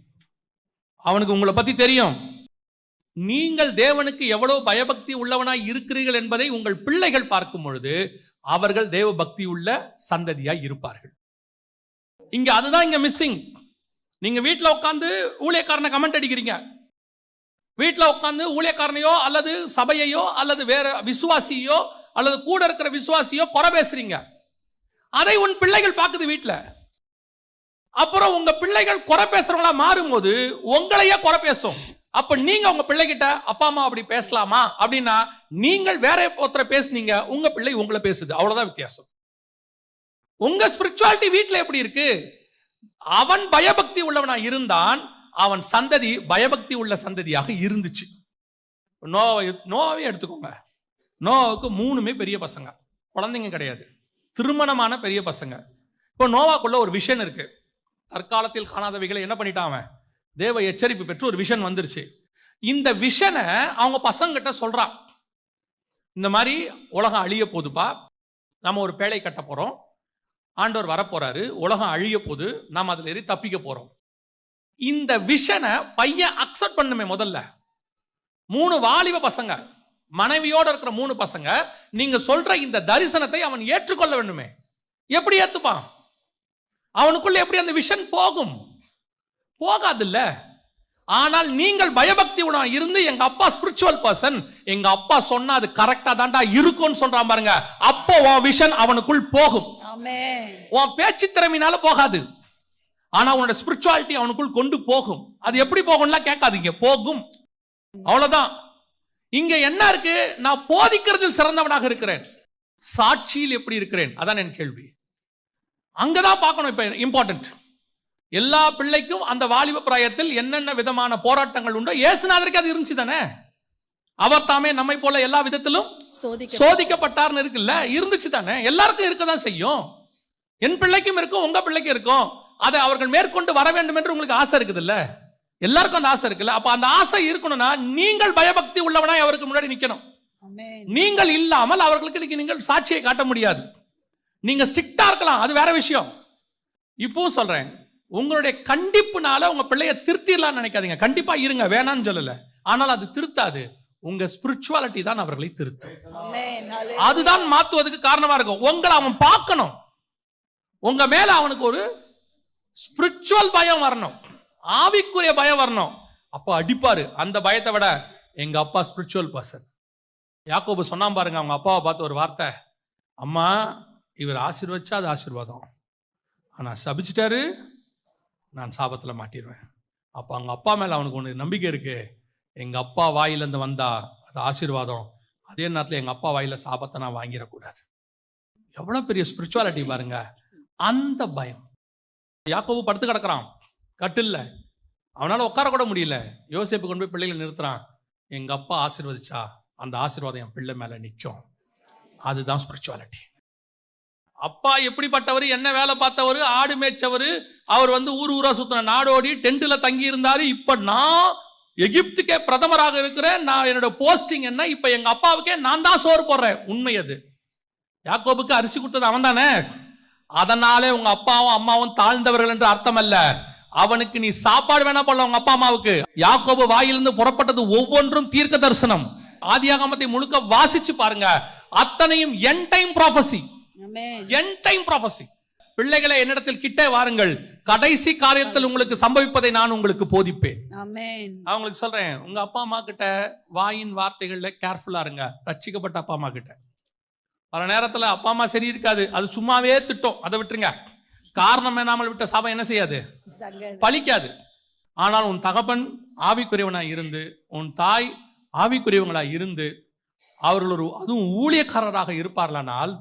அவனுக்கு உங்களை பத்தி தெரியும். நீங்கள் தேவனுக்கு எவ்வளவு பயபக்தி உள்ளவனாய் இருக்கிறீர்கள் என்பதை உங்கள் பிள்ளைகள் பார்க்கும் பொழுது அவர்கள் தேவ பக்தி உள்ள சந்ததியாய் இருப்பார்கள். இங்க அதுதான் இங்க மிஸ்ஸிங். நீங்க வீட்டுல உட்கார்ந்து ஊழியக்காரனை கமெண்ட் அடிக்கிறீங்க, வீட்டுல உட்கார்ந்து ஊழியக்காரனையோ அல்லது சபையையோ அல்லது வேற விசுவாசியோ அல்லது கூட இருக்கிற விசுவாசியோ குறை பேசுறீங்க. அதை உன் பிள்ளைகள் பார்க்குது வீட்டுல. அப்புறம் உங்க பிள்ளைகள் குறை பேசுறவங்களா மாறும்போது உங்களையே குறை பேசும். அப்ப நீங்க உங்க பிள்ளைகிட்ட அப்பா அம்மா அப்படி பேசலாமா அப்படின்னா, நீங்கள் வேற ஒருத்தரை பேசுனீங்க, உங்க பிள்ளை உங்களை பேசுது, அவ்வளவுதான் வித்தியாசம். உங்க ஸ்பிரிச்சுவாலிட்டி வீட்டுல எப்படி இருக்கு? அவன் பயபக்தி உள்ளவனா இருந்தான், அவன் சந்ததி பயபக்தி உள்ள சந்ததியாக இருந்துச்சு. நோவாவே எடுத்துக்கோங்க. நோவாவுக்கு 3 பெரிய பசங்க, குழந்தைங்க கிடையாது, திருமணமான பெரிய பசங்க. இப்போ நோவாக்குள்ள ஒரு விஷன் இருக்கு. தற்காலத்தில் காணாதவைகளை என்ன பண்ணிட்டான் அவன்? தேவ எச்சரிப்பு பெற்று ஒரு விஷன் வந்துருச்சு. இந்த விஷனை அவங்க பசங்கிட்ட சொல்றான். இந்த மாதிரி உலகம் அழிய போகுதுப்பா, நம்ம ஒரு பேழை கட்ட போறோம், ஆண்டவர் வரப்போறாரு, உலகம் அழிய போது, நாம் அதுல ஏறி தப்பிக்க போறோம். இந்த விஷனை பையன் அக்செப்ட் பண்ணுமே. முதல்ல 3 வாலிப பசங்க, மனைவியோட இருக்கிற 3 பசங்க, நீங்க சொல்ற இந்த தரிசனத்தை அவன் ஏற்றுக்கொள்ள வேண்டுமே. எப்படி ஏத்துப்பான்? அவனுக்குள்ள எப்படி அந்த விஷன் போகும்? போகாது இல்ல. ஆனால் நீங்கள் பயபக்தி உணவன் இருந்து, எங்க அப்பா ஸ்பிரிச்சுவல் பர்சன், எங்க அப்பா சொன்னா அது கரெக்டா தான்டா இருக்கும்னு சொல்றான் பாருங்க, அப்போ உன் விஷன் அவனுக்குள் போகும். உன் பேச்சு திறமையினால போகாது, ஆனா உன்னோட ஸ்பிரிச்சுவாலிட்டி அவனுக்குள் கொண்டு போகும். அது எப்படி போகும்லாம் கேட்காதீங்க, போகும், அவ்வளவுதான். இங்க என்ன இருக்கு? நான் போதிக்கிறதில் சிறந்தவனாக இருக்கிறேன், சாட்சியில் எப்படி இருக்கிறேன், அதான் என் கேள்வி. அங்கதான் பார்க்கணும். இப்ப இம்பார்ட்டன்ட், எல்லா பிள்ளைக்கும் அந்த வாலிப பிராயத்தில் என்னென்ன விதமான போராட்டங்கள் உண்டோ, இயேசுநாதருக்கு அது இருந்துச்சு தானே. அவர் தாமே நம்மை போல எல்லா விதத்திலும் சோதிக்கப்பட்டார்னு இருக்குல்ல, இருந்துச்சு தானே. எல்லாருக்கும் இருக்கதான் செய்யும். என் பிள்ளைக்கும் இருக்கும், உங்க பிள்ளைக்கும் இருக்கும். அதை அவர்கள் மேற்கொண்டு வர வேண்டும் என்று உங்களுக்கு ஆசை இருக்குது இல்ல, எல்லாருக்கும் அந்த ஆசை இருக்குல்ல. அப்ப அந்த ஆசை இருக்கணும்னா நீங்கள் பயபக்தி உள்ளவனாய் அவருக்கு முன்னாடி நிக்கணும். நீங்கள் இல்லாமல் அவர்களுக்கு நீங்கள் சாட்சியை காட்ட முடியாது. நீங்க ஸ்ட்ரிக்டா இருக்கலாம், அது வேற விஷயம். இப்பவும் சொல்றேன், உங்களுடைய கண்டிப்புனால உங்க பிள்ளைய திருத்திடலாம்னு நினைக்காதீங்க. கண்டிப்பா இருங்க, வேணான்னு சொல்லல, ஆனால் அது திருத்தாது. உங்க ஸ்பிரிச்சுவாலிட்டி தான் அவர்களை திருத்தும். அதுதான் மாத்துவதற்கு காரணமா இருக்கும். உங்களை அவன் பார்க்கணும், உங்க மேல அவனுக்கு ஒரு ஸ்பிரிச்சுவல் பயம் வரணும், ஆவிக்குரிய பயம் வரணும். அப்ப அடிப்பாரு. அந்த பயத்தை விட எங்க அப்பா ஸ்பிரிச்சுவல் பர்சன். யாக்கோபு சொன்னா பாருங்க, அவங்க அப்பாவை பார்த்து ஒரு வார்த்தை, அம்மா இவர் ஆசீர்வச்சா அது ஆசீர்வாதம், ஆனா சபிச்சிட்டாரு நான் சாபத்துல மாட்டிடுவேன். அப்ப அவங்க அப்பா மேல அவனுக்கு ஒன்று நம்பிக்கை இருக்கு. எங்க அப்பா வாயிலிருந்து வந்தா அது ஆசீர்வாதம், அதே நேரத்தில் எங்க அப்பா வாயில சாபத்தை நான் வாங்கிடக்கூடாது. எவ்வளவு பெரிய ஸ்பிரிச்சுவாலிட்டி பாருங்க, அந்த பயம். யாக்கோபு படுத்து கிடக்குறான் கட்டில்ல, அவனால உட்கார கூட முடியல. யோசேப்பு கொண்டு போய் பிள்ளைகளை நிறுத்துறான். எங்க அப்பா ஆசீர்வதிச்சா அந்த ஆசீர்வாதம் என் பிள்ளை மேல நிற்கும். அதுதான் ஸ்பிரிச்சுவாலிட்டி. அப்பா எப்படிப்பட்டவர், என்ன வேலை பார்த்தவர், ஆடு மேய்ச்சவர், அவர் ஊர் ஊரா சுத்தின, நாடோடி டென்ட்ல தங்கி இருந்தாரு. இப்ப நான் எகிப்துக்கே பிரதமராக இருக்கிறேன், நான் என்னோட போஸ்டிங் என்ன, இப்ப எங்க அப்பாவுக்கே நான் தான் சோறு போடுறேன். உண்மை அது. யாக்கோபுக்கு அரிசி கொடுத்தது அவன் தானே. அதனாலே உங்க அப்பாவும் அம்மாவும் தாழ்ந்தவர்கள் என்று அர்த்தம் அல்ல. அவனுக்கு நீ சாப்பாடு வேணா போடல உங்க அப்பா அம்மாவுக்கு. யாக்கோபு வாயிலிருந்து புறப்பட்டது ஒவ்வொன்றும் தீர்க்க தரிசனம். ஆதியாகமத்தை முழுக்க வாசிச்சு பாருங்க, அத்தனையும் end time prophecy. End time prophecy. பிள்ளைகளை என்னிடத்தில் கிட்டே வாருங்கள், கடைசி காரியத்தில் உங்களுக்கு சம்பவிப்பதை நான் உங்களுக்கு போதிப்பேன். அவங்களுக்கு சொல்றேன், உங்க அப்பா அம்மா கிட்ட வாயின் வார்த்தைகள்ல கேர்ஃபுல்லா இருங்க. ரட்சிக்கப்பட்ட அப்பா அம்மா கிட்ட பல நேரத்துல அப்பா அம்மா சரி இருக்காது, அது சும்மாவே திட்டம், அதை விட்டுருங்க. காரணம் என்னாமல் விட்ட சாபம் என்ன செய்யாது, பலிக்காது. ஆனால் உன் தகப்பன் ஆவிக்குரியவனாய் இருந்து, உன் தாய் ஆவிக்குரியவங்களாய் இருந்து, அவர்கள் அதுவும் ஊழியக்காரராக இருப்பார்களானால்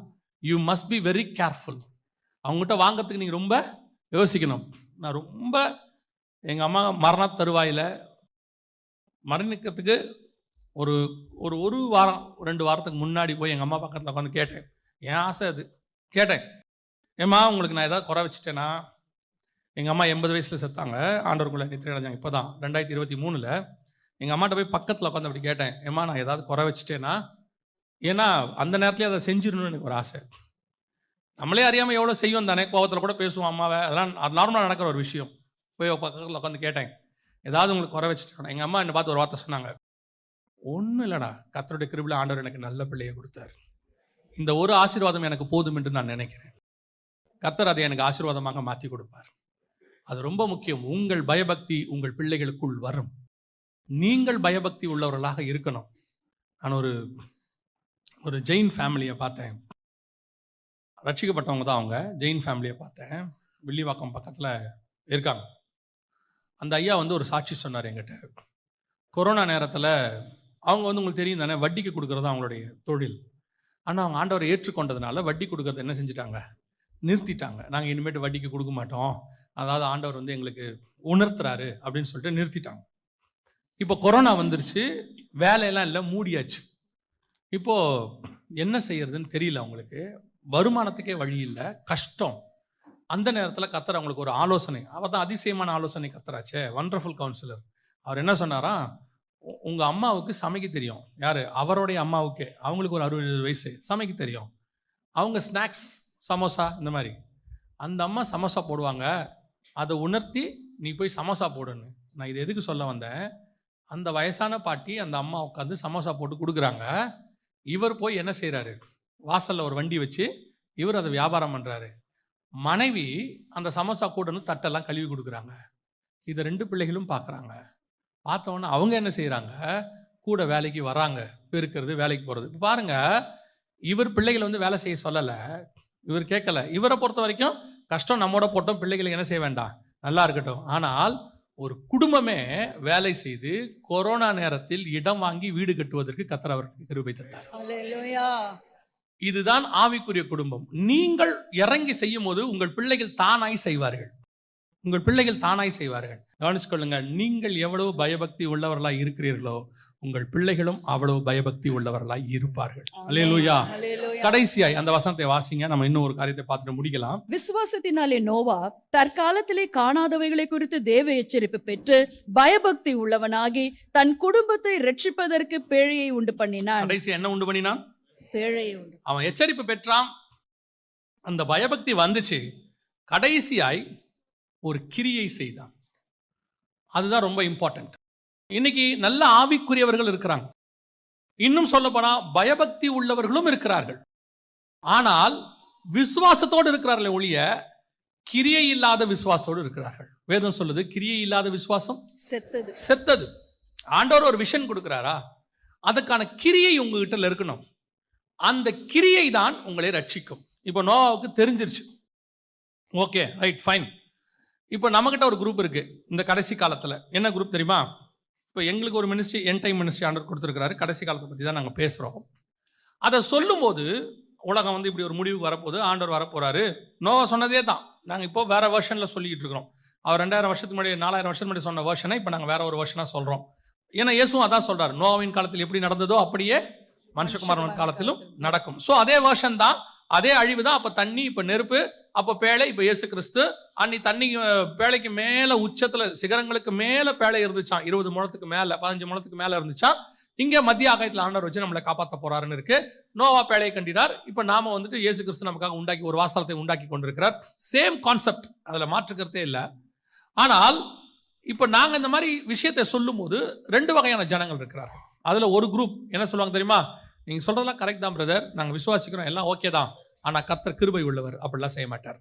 you must be very careful. அவங்ககிட்ட வாங்கிறதுக்கு நீங்கள் ரொம்ப யோசிக்கணும். நான் ரொம்ப எங்கள் அம்மா மரண தருவாயில் மரணிக்கிறதுக்கு ஒரு வாரம் 2 வாரத்துக்கு முன்னாடி போய் எங்கள் அம்மா பக்கத்தில் உட்காந்து கேட்டேன். என் ஆசை அது. கேட்டேன், ஏம்மா உங்களுக்கு நான் ஏதாவது குறை வச்சுட்டேன்னா? எங்கள் அம்மா 80 வயசில் செத்தாங்க, ஆண்டவருக்குள்ளே நித்திரை அடைஞ்சாங்க. இப்போ தான் 2023 எங்கள் அம்மாட்ட போய் பக்கத்தில் உட்காந்து அப்படி கேட்டேன், ஏம்மா நான் ஏதாவது குறை வச்சுட்டேன்னா? ஏன்னா அந்த நேரத்துலேயே அதை செஞ்சிடணும்னு எனக்கு ஒரு ஆசை. நம்மளே அறியாமல் எவ்வளோ செய்வோம் தானே, கோபத்தில் கூட பேசுவோம் அம்மாவை, அதெல்லாம் அது நார்மலாக நடக்கிற ஒரு விஷயம். போய் பக்கத்தில் உட்காந்து கேட்டேன், ஏதாவது உங்களுக்கு குறை வச்சுட்டேன்? எங்கள் அம்மா என்னை பார்த்து ஒரு வார்த்தை சொன்னாங்க, ஒன்றும் இல்லைடா, கர்த்தருடைய கிருபையில் ஆண்டவர் எனக்கு நல்ல பிள்ளையை கொடுத்தார், இந்த ஒரு ஆசீர்வாதம் எனக்கு போதும் என்று நான் நினைக்கிறேன். கர்த்தர் அதை எனக்கு ஆசீர்வாதமாக மாற்றி கொடுப்பார். அது ரொம்ப முக்கியம். உங்கள் பயபக்தி உங்கள் பிள்ளைகளுக்குள் வரும். நீங்கள் பயபக்தி உள்ளவர்களாக இருக்கணும். நான் ஒரு ஜெயின் ஃபேமிலியை பார்த்தேன், ரட்சிக்கப்பட்டவங்க தான் அவங்க. ஜெயின் ஃபேமிலியை பார்த்தேன். வில்லிவாக்கம் பக்கத்தில் இருக்காங்க. அந்த ஐயா வந்து ஒரு சாட்சி சொன்னார் என்கிட்ட. கொரோனா நேரத்தில் அவங்க வந்து உங்களுக்கு தெரியும் தானே, வட்டிக்கு கொடுக்குறது அவங்களுடைய தொழில். ஆனால் அவங்க ஆண்டவரை ஏற்றுக்கொண்டதுனால வட்டி கொடுக்கறத என்ன செஞ்சுட்டாங்க, நிறுத்திட்டாங்க. நாங்கள் இனிமேட்டு வட்டிக்கு கொடுக்க மாட்டோம், அதாவது ஆண்டவர் வந்து எங்களுக்கு உணர்த்துறாரு அப்படின்னு சொல்லிட்டு நிறுத்திட்டாங்க. இப்போ கொரோனா வந்துருச்சு, வேலையெல்லாம் இல்லை, மூடியாச்சு. இப்போது என்ன செய்யறதுன்னு தெரியல அவங்களுக்கு, வருமானத்துக்கே வழி இல்லை, கஷ்டம். அந்த நேரத்தில் கர்த்தர் அவங்களுக்கு ஒரு ஆலோசனை, அவர் தான் அதிசயமான ஆலோசனை கர்த்தராச்சே, வண்டர்ஃபுல் கவுன்சிலர். அவர் என்ன சொன்னாராம், உங்கள் அம்மாவுக்கு சமைக்க தெரியும். யார்? அவருடைய அம்மாவுக்கே, அவங்களுக்கு ஒரு 60 வயசு, சமைக்க தெரியும். அவங்க ஸ்நாக்ஸ், சமோசா இந்த மாதிரி, அந்த அம்மா சமோசா போடுவாங்க, அதை உணர்த்தி நீ போய் சமோசா போடுன்னு. நான் இது எதுக்கு சொல்ல வந்தேன், அந்த வயசான பாட்டி அந்த அம்மா உட்காந்து சமோசா போட்டு கொடுக்குறாங்க. இவர் போய் என்ன செய்கிறாரு, வாசலில் ஒரு வண்டி வச்சு இவர் அதை வியாபாரம் பண்ணுறாரு. மனைவி அந்த சமோசா கூடன்னு தட்டெல்லாம் கழுவி கொடுக்குறாங்க. இதை 2 பிள்ளைகளும் பார்க்குறாங்க. பார்த்தோன்னே அவங்க என்ன செய்கிறாங்க, கூட வேலைக்கு வராங்க, பெருக்கிறது, வேலைக்கு போகிறது. இப்போ பாருங்கள், இவர் பிள்ளைகளை வந்து வேலை செய்ய சொல்லலை, இவர் கேட்கல. இவரை பொறுத்த வரைக்கும் கஷ்டம் நம்மோட போட்டோம், பிள்ளைகளுக்கு என்ன செய்ய வேண்டாம், நல்லா இருக்கட்டும். ஆனால் ஒரு குடும்பமே வேலை செய்து கொரோனா நேரத்தில் இடம் வாங்கி வீடு கட்டுவதற்கு கர்த்தர் அவருக்கு கிருபை தந்தார். அல்லேலூயா. இதுதான் ஆவிக்குரிய குடும்பம். நீங்கள் இறங்கி செய்யும் போது உங்கள் பிள்ளைகள் தானாய் செய்வார்கள், உங்கள் பிள்ளைகள் தானாய் செய்வார்கள். கவனிச்சுக்கொள்ளுங்க, நீங்கள் எவ்வளவு பயபக்தி உள்ளவர்களாய் இருக்கிறீர்களோ உங்கள் பிள்ளைகளும் அவ்வளவு பயபக்தி உள்ளவர்களாய் இருப்பார்கள். அல்லேலூயா. கடைசியாய் அந்த வசனத்தை வாசிங்க, நம்ம இன்னும் ஒரு காரியத்தை பார்த்துட்டு முடிக்கலாம். விசுவாசத்தினாலே நோவா தற்காலத்திலே காணாதவைகளை குறித்து தேவ எச்சரிப்பு பெற்று பயபக்தி உள்ளவனாகி தன் குடும்பத்தை ரட்சிப்பதற்கு பேழையை உண்டு பண்ணினான். கடைசி என்ன உண்டு பண்ணினான்? பேழையை உண்டு. அவன் எச்சரிப்பு பெற்றான், அந்த பயபக்தி வந்துச்சு, கடைசியாய் ஒரு கிரியை செய்தான். அதுதான் ரொம்ப இம்பார்ட்டன்ட். இன்னைக்கு நல்ல ஆவிக்குரியவர்கள் இருக்கிறாங்க, இன்னும் சொல்ல போனா பயபக்தி உள்ளவர்களும் இருக்கிறார்கள். ஆனால் விசுவாசத்தோடு இருக்கிறார்களே ஒழிய கிரியை இல்லாத விசுவாசத்தோடு இருக்கிறார்கள். வேதம் சொல்லுது, கிரியை இல்லாத விசுவாசம் செத்தது. செத்தது. ஆண்டவர் ஒரு விஷன் கொடுக்கிறாரா, அதுக்கான கிரியை உங்ககிட்ட இருக்கணும். அந்த கிரியை தான் உங்களை ரட்சிக்கும். இப்போ நோவாவுக்கு தெரிஞ்சிருச்சு, ஓகே ரைட் ஃபைன். இப்போ நம்மகிட்ட ஒரு குரூப் இருக்கு இந்த கடைசி காலத்தில். என்ன குரூப் தெரியுமா? இப்போ எங்களுக்கு ஒரு மினிஸ்ட்ரி, என் டைம் மினிஸ்ட்ரி ஆண்டவர் கொடுத்துருக்கிறாரு. கடைசி காலத்தை பற்றி தான் நாங்கள் பேசுகிறோம். அதை சொல்லும்போது உலகம் வந்து இப்படி ஒரு முடிவுக்கு வரப்போகுது, ஆண்டவர் வரப்போறாரு. நோவா சொன்னதே தான் நாங்கள் இப்போ வேற வெர்ஷனில் சொல்லிக்கிட்டு இருக்கிறோம். அவர் 2000 வருஷத்துக்கு முன்னாடி, 4000 வருஷத்துக்கு முன்னாடி சொன்ன வெர்ஷனை இப்போ நாங்கள் வேற ஒரு வெர்ஷனாக சொல்கிறோம். ஏன்னா இயேசுவும் அதான் சொல்றாரு, நோவாவின் காலத்தில் எப்படி நடந்ததோ அப்படியே மனுஷகுமாரன் காலத்திலும் நடக்கும். ஸோ அதே வெர்ஷன் தான், அதே அழிவு தான். அப்போ தண்ணி, இப்போ நெருப்பு, அப்போ பேழை, இப்போ இயேசு கிறிஸ்து. அன்னி தண்ணி பேழைக்கு மேலே உச்சத்தில் சிகரங்களுக்கு மேலே பேழை இருந்துச்சான், 20 முழத்துக்கு மேலே, 15 முழத்துக்கு மேலே இருந்துச்சான். இங்கே மத்திய ஆகாயத்தில் ஆண்டவர் வச்சு நம்மளை காப்பாற்ற போறாருன்னு இருக்கு. நோவா பேழையை கண்டினார். இப்போ நாம வந்துட்டு இயேசு கிறிஸ்து நமக்காக உண்டாக்கி ஒரு வாசலத்தை உண்டாக்கி கொண்டிருக்கிறார். சேம் கான்செப்ட், அதில் மாற்றுக்கிறதே இல்லை. ஆனால் இப்போ நாங்கள் இந்த மாதிரி விஷயத்தை சொல்லும் போது 2 வகையான ஜனங்கள் இருக்கிறார்கள். அதில் ஒரு குரூப் என்ன சொல்லுவாங்க தெரியுமா? நீங்கள் சொல்றதெல்லாம் கரெக்ட் தான் பிரதர், நாங்கள் விசுவாசிக்கிறோம், எல்லாம் ஓகே தான், ஆனால் கர்த்தர் கிருபை உள்ளவர், அப்படிலாம் செய்ய மாட்டார்.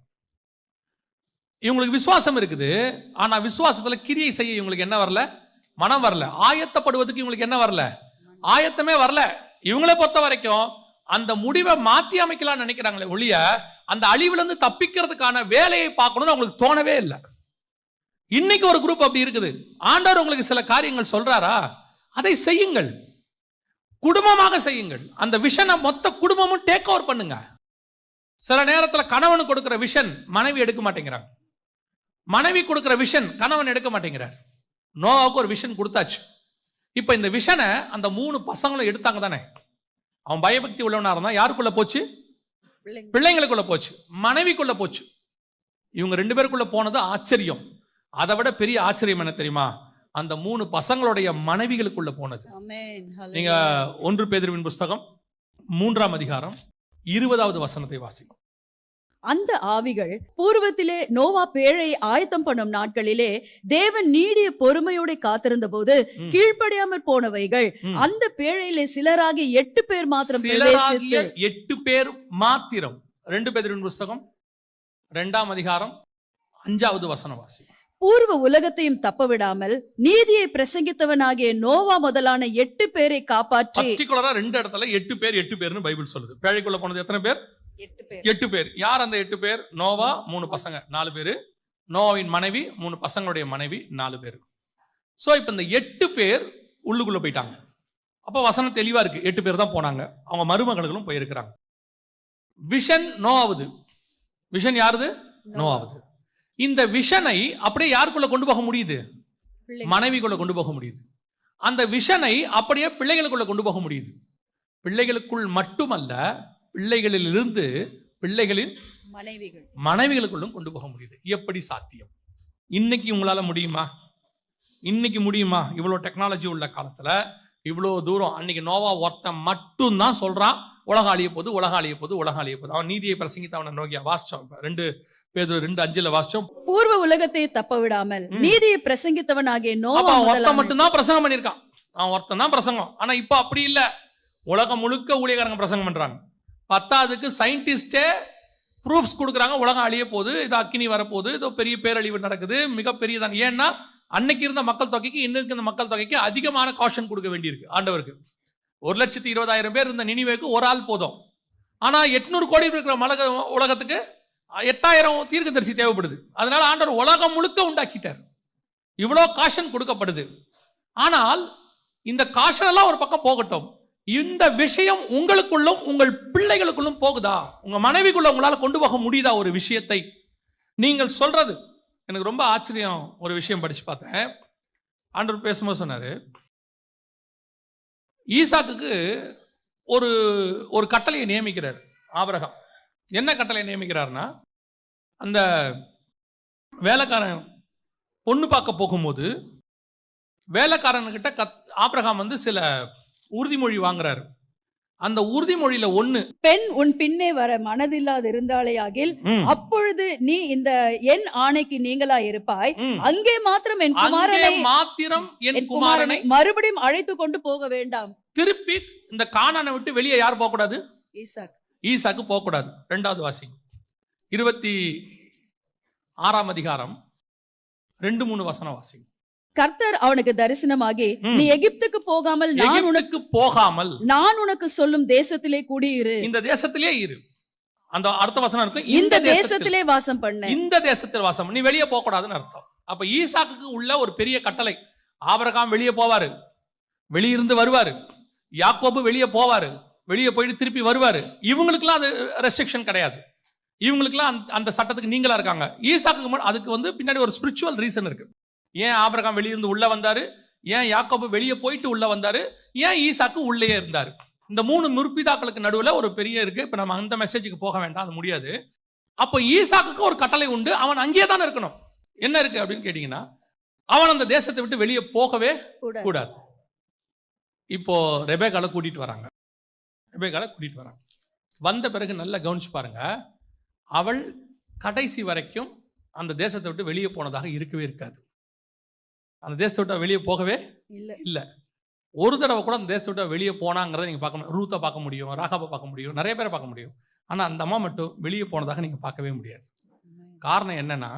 இவங்களுக்கு விசுவாசம் இருக்குது, ஆனால் விசுவாசத்தில் கிரியை செய்ய இவங்களுக்கு என்ன வரல? மனம் வரல. ஆயத்தப்படுவதற்கு இவங்களுக்கு என்ன வரல? ஆயத்தமே வரல. இவங்களை பொறுத்த வரைக்கும் அந்த முடிவை மாற்றி அமைக்கலாம்னு நினைக்கிறாங்களே ஒழிய அந்த அழிவிலிருந்து தப்பிக்கிறதுக்கான வேலையை பார்க்கணும்னு அவங்களுக்கு தோணவே இல்லை. இன்னைக்கு ஒரு குரூப் அப்படி இருக்குது. ஆண்டவர் உங்களுக்கு சில காரியங்கள் சொல்றாரா, அதை செய்யுங்கள், குடும்பமாக செய்யுங்கள். அந்த விஷனை மொத்த குடும்பமும் டேக் ஓவர் பண்ணுங்க. சில நேரத்தில் கணவனுக்கு கொடுக்கிற விஷன் மனைவி எடுக்க மாட்டேங்கிறாங்க, மனைவி கொடுக்கிற விஷன் கணவன் எடுக்க மாட்டேங்கிறார். நோவாவுக்கு ஒரு விஷன் கொடுத்தாச்சு. இப்ப இந்த விஷனை அந்த 3 பசங்களும் எடுத்தாங்க தானே. அவன் பயபக்தி உள்ளவனா இருந்தா யாருக்குள்ள போச்சு? பிள்ளைங்களுக்குள்ள போச்சு, மனைவிக்குள்ள போச்சு. இவங்க 2 பேருக்குள்ள போனது ஆச்சரியம். அதை விட பெரிய ஆச்சரியம் என்ன தெரியுமா? அந்த 3 பசங்களுடைய மனைவிகளுக்குள்ள போனது. நீங்க 1 பேதுருவின் புஸ்தகம் 3ஆம் அதிகாரம் 20வது வசனத்தை வாசிக்கும். அந்த ஆவிகள் பூர்வத்திலே நோவா பேழையை ஆயத்தம் பண்ணும் நாட்களிலே தேவன் நீடிய பொறுமையோட காத்திருந்த போது கீழ்ப்படியாமற் போனவைகள் அந்த பேழையிலே சிலராகி 8 பேர் மாத்திரம் 8 பேர் மாத்திரம். 2 பேதுருவின் புஸ்தகம் 2ஆம் அதிகாரம் 5வது வசனம் வாசி. பூர்வ உலகத்தையும் தப்ப விடாமல் நீதியை பிரசங்கித்தவனாகிய நோவா முதலான 8 பேரை காப்பாற்றி. பர்டிகுலரா 2 இடத்துல 8 பேர் 8 பேர்னு பைபிள் சொல்லுது. பேழைக்குள்ள போனது எத்தனை பேர்? 8 பேர். யார் அந்த 8 பேர்? நோவா, 3 பசங்க, 4 பேரு, நோவாவின் மனைவி, 3 பசங்களுடைய மனைவி, 4 பேர். ஸோ இப்போ இந்த 8 பேர் உள்ளுக்குள்ள போயிட்டாங்க. அப்போ வசனம் தெளிவா இருக்கு, 8 பேர் தான் போனாங்க, அவங்க மருமகளும் போயிருக்கிறாங்க. விஷன் நோவாவுது. விஷன் யாருது? நோவாவுது. இந்த விஷனை அப்படியே யாருக்குள்ள கொண்டு போக முடியுது? மனைவிக்குள்ள கொண்டு போக முடியுது. அந்த விஷனை அப்படியே பிள்ளைகளுக்குள்ள கொண்டு போக முடியுது. பிள்ளைகளுக்குள் மட்டுமல்ல, பிள்ளைகளிலிருந்து பிள்ளைகளின் மனைவிகளுக்குள்ளும் கொண்டு போக முடியுது. எப்படி சாத்தியம்? இன்னைக்கு உங்களால முடியுமா? இன்னைக்கு முடியுமா? இவ்வளோ டெக்னாலஜி உள்ள காலத்துல இவ்வளோ தூரம். அன்னைக்கு நோவா ஒருத்தன் மட்டும்தான் சொல்றான், உலகம் அழிய போது, உலகம் அழிய போது, உலகம் அழிய போது. அவன் நீதியை பிரசங்கித்து அவனை நோக்கியா வாசிச்சோம். 2 பேதுரு 2:5 வாசிச்சோம். பூர்வ உலகத்தை தப்ப விடாமல் நீதியை பிரசங்கித்தவன் ஆகிய நோவா ஒருத்தன் மட்டும்தான் பிரசங்கம் பண்ணியிருக்கான். அவன் ஒருத்தன் தான் பிரசங்கம். ஆனா இப்ப அப்படி இல்ல, உலகம் முழுக்க ஊழியக்காரங்க பிரசங்கம் பண்றாங்க. 10ஆவதுக்கு சயின்டிஸ்டே ப்ரூஃப்ஸ் கொடுக்குறாங்க, உலகம் அழிய போகுது, இது அக்கினி வரப்போகுது, இதோ பெரிய பேரழிவு நடக்குது, மிகப்பெரியதான். ஏன்னா அன்னைக்கு இருந்த மக்கள் தொகைக்கு இன்னைக்கு இருந்த மக்கள் தொகைக்கு அதிகமான காஷன் கொடுக்க வேண்டியிருக்கு ஆண்டவருக்கு. 1,20,000 பேர் இருந்த நினிவேக்கு ஒரு ஆள் போதும். ஆனா 800 கோடி இருக்கிற உலகத்துக்கு 8,000 தீர்க்கதரிசி தேவைப்படுது. அதனால ஆண்டவர் உலகம் முழுக்க உண்டாக்கிட்டார். இவ்வளோ காஷன் கொடுக்கப்படுது. ஆனால் இந்த காஷன் எல்லாம் ஒரு பக்கம் போகட்டும், இந்த விஷயம் உங்களுக்குள்ளும் உங்கள் பிள்ளைகளுக்குள்ளும் போகுதா? உங்க மனைவிக்குள்ள உங்களால கொண்டு போக முடியுதா? ஒரு விஷயத்தை நீங்கள் சொல்றது எனக்கு ரொம்ப ஆச்சரியம். ஒரு விஷயம் படிச்சு பார்த்தேன். ஆண்டவர் பேசும்போது சொன்னாரு, ஈசாக்குக்கு ஒரு ஒரு கட்டளையை நியமிக்கிறார் ஆபிரகாம். என்ன கட்டளையை நியமிக்கிறார்னா, அந்த வேலைக்காரன் பொண்ணு பார்க்க போகும்போது வேலைக்காரன்கிட்ட ஆபிரகாம் சில உறுதிமொழி வாங்குறாரு. அந்த உறுதிமொழியில ஒண்ணு, பெண் உன் பின்னே வர மனதில்லாது இருந்தாலே ஆகில் அப்பொழுது நீ இந்த என் ஆணைக்கு நீங்களா இருப்பாய். அங்கே மாத்திரம் என் குமாரனை மறுபடியும் அழைத்து கொண்டு போக வேண்டாம். திருப்பி இந்த கானானை விட்டு வெளியே யார் போக கூடாது? ஈசாக்கு போக கூடாது. 2வது வாசி 26ஆம் அதிகாரம் 2-3 வசனம் வாசி. கர்த்தர் அவனுக்கு தரிசனமாகி, நீ எகிப்துக்கு போகாமல் நான் உனக்கு சொல்லும் தேசத்திலே குடியிரு. இந்த தேசத்திலே இரு. அந்த அடுத்த வசனம் இருக்கு, இந்த தேசத்திலே வாசம் பண்ணு. இந்த தேசத்தில் வாசம், நீ வெளியே போக கூடாதுன்னு அர்த்தம். அப்ப ஈசாக்குக்கு உள்ள ஒரு பெரிய கட்டளை. ஆபிரகாம் வெளியே போவாரு, வெளியிருந்து வருவாரு. யாக்கோபு வெளியே போவாரு, வெளியே போயிட்டு திருப்பி வருவாரு. இவங்களுக்குலாம் அது ரெஸ்ட்ரிக்ஷன் கிடையாது. இவங்களுக்குலாம் அந்த சட்டத்துக்கு நீங்களா இருக்காங்க. ஈசாக்கு அதுக்கு பின்னாடி ஒரு ஸ்பிரிச்சுவல் ரீசன் இருக்கு. ஏன் ஆபிரகாம் வெளியிருந்து உள்ள வந்தாரு? ஏன் யாக்கோபு வெளியே போயிட்டு உள்ள வந்தாரு? ஏன் ஈசாக்கு உள்ளே இருந்தாரு? இந்த 3 முற்பிதாக்களுக்கு நடுவில் ஒரு பெரிய இருக்கு. இப்ப நம்ம அந்த மெசேஜுக்கு போக வேண்டாம், அது முடியாது. அப்போ ஈசாக்குக்கு ஒரு கட்டளை உண்டு, அவன் அங்கேயே தான் இருக்கணும். என்ன இருக்கு அப்படின்னு கேட்டீங்கன்னா, அவன் அந்த தேசத்தை விட்டு வெளியே போகவே கூடாது. இப்போ ரெபேக்கால கூட்டிட்டு வராங்க. வந்த பிறகு நல்லா கவனிச்சு பாருங்க, அவள் கடைசி வரைக்கும் அந்த தேசத்தை விட்டு வெளியே போனதாக இருக்கவே இருக்காது. அந்த தேசத்தை விட்டு வெளியே போகவே இல்லை. ஒரு தடவை கூட அந்த தேசத்தை விட்டு வெளியே போனாங்கிறத நீங்க பார்க்க முடியும். ரூத்தை பார்க்க முடியும், ராகாபை பார்க்க முடியும், நிறைய பேரை பார்க்க முடியும். ஆனா அந்த அம்மா மட்டும் வெளியே போனதாக நீங்க பார்க்கவே முடியாது. காரணம் என்னன்னா,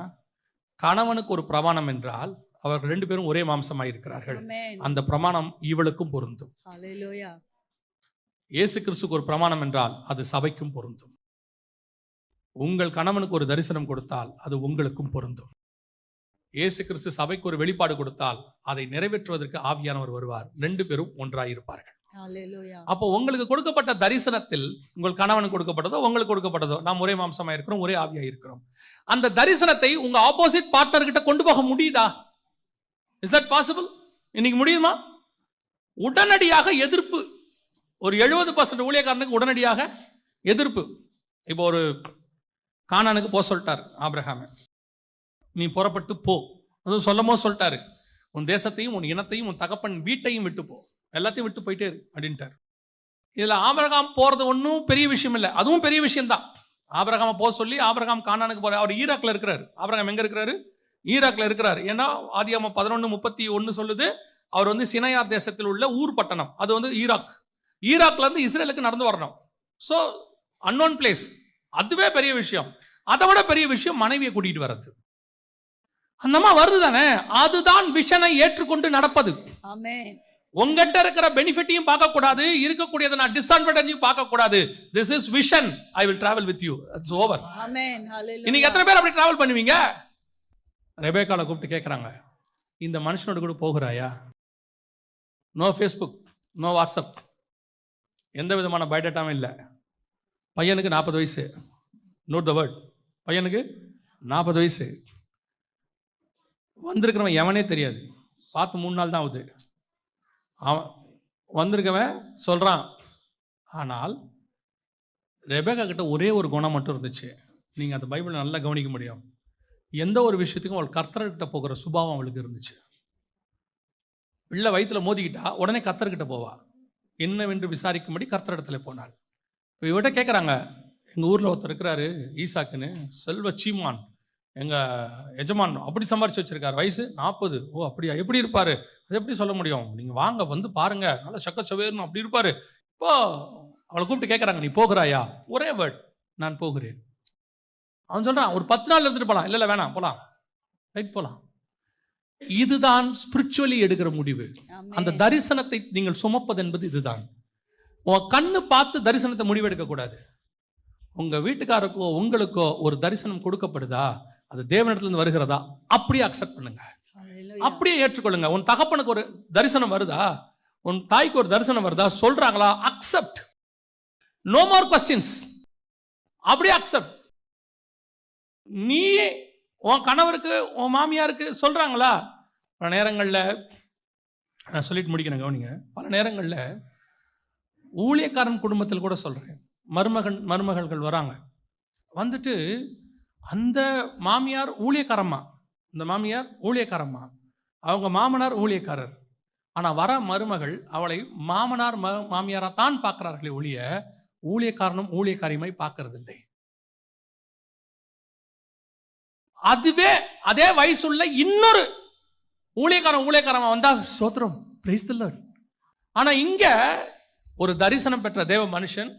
கணவனுக்கு ஒரு பிரமாணம் என்றால் அவர்கள் 2 பேரும் ஒரே மாம்சமாய் இருக்கிறார்கள். அந்த பிரமாணம் இவளுக்கும் பொருந்தும். இயேசு கிறிஸ்துக்கு ஒரு பிரமாணம் என்றால் அது சபைக்கும் பொருந்தும். உங்கள் கணவனுக்கு ஒரு தரிசனம் கொடுத்தால் அது உங்களுக்கும் பொருந்தும். இயேசு கிறிஸ்து சபைக்கு ஒரு வெளிப்பாடு கொடுத்தால் அதை நிறைவேற்றுவதற்கு ஆவியானவர் வருவார். 2 பேரும் ஒன்றாய் இருப்பார்கள். அப்போ உங்களுக்கு கொடுக்கப்பட்ட தரிசனத்தில் உங்கள் கணவனுக்கு கொடுக்கப்பட்டதோ உங்களுக்கு கொடுக்கப்பட்டதோ, நாம் ஒரே மாம்சமா இருக்கிறோம், ஒரே ஆவியா இருக்கிறோம். அந்த தரிசனத்தை உங்க ஆப்போசிட் பார்ட்னர் கிட்ட கொண்டு போக முடியுதா? Is that possible? இன்னைக்கு முடியுமா? உடனடியாக எதிர்ப்பு. ஒரு 70% ஊழியக்காரனுக்கு உடனடியாக எதிர்ப்பு. இப்போ ஒரு கானானுக்கு போக சொல்லிட்டார் ஆபிரகாம், நீ புறப்பட்டு போ. அதுவும் சொல்லும்போது சொல்லிட்டாரு, உன் தேசத்தையும் உன் இனத்தையும் உன் தகப்பன் வீட்டையும் விட்டு போ, எல்லாத்தையும் விட்டு போயிட்டே இரு அப்படின்ட்டார். இதுல ஆபிரகாம் போறது ஒன்றும் பெரிய விஷயம் இல்லை, அதுவும் பெரிய விஷயம்தான். ஆபிரகாம போக சொல்லி ஆபிரகாம் கானானுக்கு போற. அவர் ஈராக்ல இருக்கிறாரு. ஆபிரகாம் எங்க இருக்கிறாரு? ஈராக்ல இருக்கிறாரு. ஏன்னா ஆதியாகமம் 11:31 சொல்லுது, அவர் சினையார் தேசத்தில் உள்ள ஊர் பட்டணம், அது ஈராக். ஈராக்ல இருந்து இஸ்ரேலுக்கு நடந்து வரணும். So unknown place. அதுவே பெரிய விஷயம். அதை விட பெரிய விஷயம் மனைவியை கூட்டிட்டு வர்றது. அந்தமா வருது தானே, அதுதான் விஷனை ஏற்றுக்கொண்டு நடப்பது. உங்ககிட்ட இருக்கிற பெனிஃபிட்டையும் பார்க்க கூடாது, இருக்கக்கூடியதை நான் டிஸ்அட்வான்டேஜையும் பார்க்க கூடாது. This is vision. I will travel with you. It's over. Amen. ஹalleluya. இன்னைக்கு எத்தனை பேர் அப்படி டிராவல் பண்ணுவீங்க? ரெபேக்காளை கூப்பிட்டு கேட்குறாங்க, இந்த மனுஷனோட கூட போகிறாயா? நோ ஃபேஸ்புக், நோ வாட்ஸ்அப், எந்த விதமான பயோடேட்டாவும் இல்லை. பையனுக்கு 40 வயசு. நோட் த வேர்ட், பையனுக்கு 40 வயசு. வந்திருக்கிறவன் எவனே தெரியாது, பார்த்து 3 நாள் தான் ஆகுது. அவன் வந்திருக்கவன் சொல்கிறான். ஆனால் ரெபேக்கா கிட்ட ஒரே ஒரு குணம் மட்டும் இருந்துச்சு. நீங்கள் அந்த பைபிளை நல்லா கவனிக்க முடியும். எந்த ஒரு விஷயத்துக்கும் அவள் கர்த்தர்கிட்ட போகிற சுபாவம் அவளுக்கு இருந்துச்சு. பிள்ளை வயிற்றுல மோதிக்கிட்டா உடனே கர்த்தர்கிட்ட போவா. என்னவென்று விசாரிக்கும்படி கர்த்தரிடத்துல போனாள். இப்போ இவட்ட கேட்குறாங்க, எங்கள் ஊரில் ஒருத்தர் இருக்கிறாரு ஈசாக்குன்னு, செல்வ சீமான், எங்கள் எஜமான் அப்படி சம்பாரிச்சு வச்சிருக்காரு, வயசு 40. ஓ அப்படியா, எப்படி இருப்பார்? அது எப்படி சொல்ல முடியும்? நீங்கள் வாங்க வந்து பாருங்க, நல்லா சக்கச்சவேர்னு அப்படி இருப்பார். இப்போ அவளை கூப்பிட்டு கேட்குறாங்க, நீ போகிறாயா? ஒரே வேர்ட், நான் போகிறேன். அவன் சொல்கிறான், ஒரு 10 நாள் இருந்துட்டு போகலாம். இல்லை வேணாம், போகலாம், ரைட் போகலாம். இதுதான் ஸ்பிரிச்சுவலி எடுக்கிற முடிவு. அந்த தரிசனத்தை நீங்கள் சுமப்பது என்பது இதுதான். உன் கண்ணு பார்த்து தரிசனத்தை முடிவெடுக்கக்கூடாது. உங்கள் வீட்டுக்காரருக்கோ உங்களுக்கோ ஒரு தரிசனம் கொடுக்கப்படுதா, அது தேவனிடத்துலேருந்து வருகிறதா, அப்படியே அக்செப்ட் பண்ணுங்க, அப்படியே ஏற்றுக்கொள்ளுங்க. உன் தகப்பனுக்கு ஒரு தரிசனம் வருதா, உன் தாய்க்கு ஒரு தரிசனம் வருதா, சொல்றாங்களா, அக்செப்ட். நோ மோர் கொஸ்டின்ஸ், அப்படியே அக்செப்ட். நீ உன் கணவருக்கு உன் மாமியாருக்கு சொல்றாங்களா? பல நேரங்களில் நான் சொல்லிட்டு முடிக்கிறேன், கவனிங்க. பல நேரங்களில் ஊழியக்காரன் குடும்பத்தில் கூட சொல்கிறேன், மருமகள்கள் வராங்க. வந்துட்டு அந்த மாமியார் ஊழியக்காரம்மா, இந்த மாமியார் ஊழியக்காரம்மா, அவங்க மாமனார் ஊழியக்காரர். ஆனால் வர மருமகள் அவளை மாமனார் மாமியாராக தான் பார்க்குறார்களே ஒழிய ஊழியக்காரனும் ஊழியக்காரியுமாய் பார்க்கறதில்லை. அதுவே அதே வயசுள்ள இன்னொரு ஊழியக்காரன் வந்தா சோத்திரம், பிரைஸ் தி லார்ட். ஆனா இங்க ஒரு தரிசனம் பெற்ற தேவ மனுஷன்,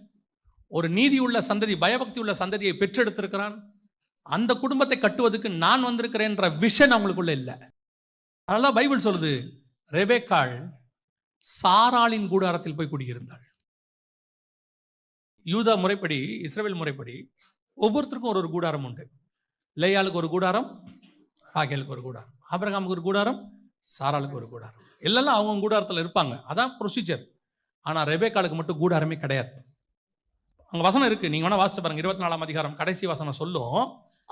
ஒரு நீதியுள்ள சந்ததி, பயபக்தி உள்ள சந்ததியை பெற்றெடுத்திருக்கிறான். அந்த குடும்பத்தை கட்டுவதற்கு நான் வந்திருக்கிறேன்ற விஷன் அவங்களுக்குள்ள இல்லை. அதனால பைபிள் சொல்லுது, ரெபேக்காள் சாராளின் கூடாரத்தில் போய் குடியிருந்தாள். யூதா முறைப்படி, இஸ்ரவேல் முறைப்படி ஒவ்வொருத்தருக்கும் ஒரு கூடாரம் உண்டு. லேயாளுக்கு ஒரு கூடாரம், ராகேலுக்கு ஒரு கூடாரம், ஆபிரகாமுக்கு ஒரு கூடாரம், சாராளுக்கு ஒரு கூடாரம். எல்லாம் அவங்க கூடாரத்தில் இருப்பாங்க, அதான் ப்ரொசீஜர். ஆனால் ரெபேக்காளுக்கு மட்டும் கூடாரமே கிடையாது. அங்கே வசனம் இருக்கு, நீங்க வேணா வாசிச்சு பாருங்க. 24ஆம் அதிகாரம் கடைசி வசனம் சொல்லும்,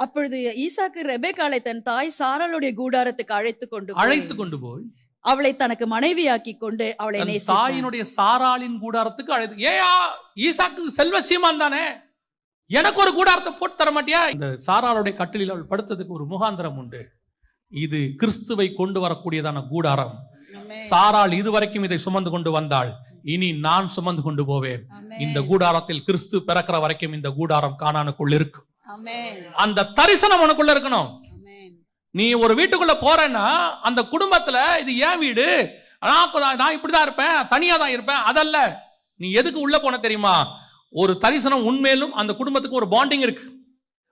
அப்பொழுது ஈசாக்கு ரெபேக்காளை தன் தாய் சாராளுடைய கூடாரத்துக்கு அழைத்து கொண்டு போய் அவளை தனக்கு மனைவியாக்கி கொண்டு அவளை நேசித்தான். தாயினுடைய சாராளின் கூடாரத்துக்கு அழைத்து. ஏயா, ஈசாக்கு செல்வ சீமான் தானே, எனக்கு ஒரு கூடாரத்தை போட்டு தர மாட்டியா? இந்த சாராளுடைய கட்டிலில் அவள் படுத்ததுக்கு ஒரு முகாந்திரம் உண்டு. இது கிறிஸ்துவை கொண்டு வரக்கூடியதான கூடாரம். சாராள் இதுவரைக்கும் இதை சுமந்து கொண்டு வந்தாள், இனி நான் சுமந்து கொண்டு போவேன். இந்த கூடாரத்தில் கிறிஸ்து பிறக்கிற வரைக்கும் இந்த கூடாரம் கானானுக்குள் இருக்கும். அந்த தரிசனம் உனக்குள்ள இருக்கணும். நீ ஒரு வீட்டுக்குள்ள போறேன்னா அந்த குடும்பத்துல இது ஏன் வீடு, நான் இப்படிதான் இருப்பேன், தனியா தான் இருப்பேன், அதல்ல. நீ எதுக்கு உள்ள போன தெரியுமா? ஒரு தரிசனம் உண்மையிலும் அந்த குடும்பத்துக்கு ஒரு பாண்டிங் இருக்கு.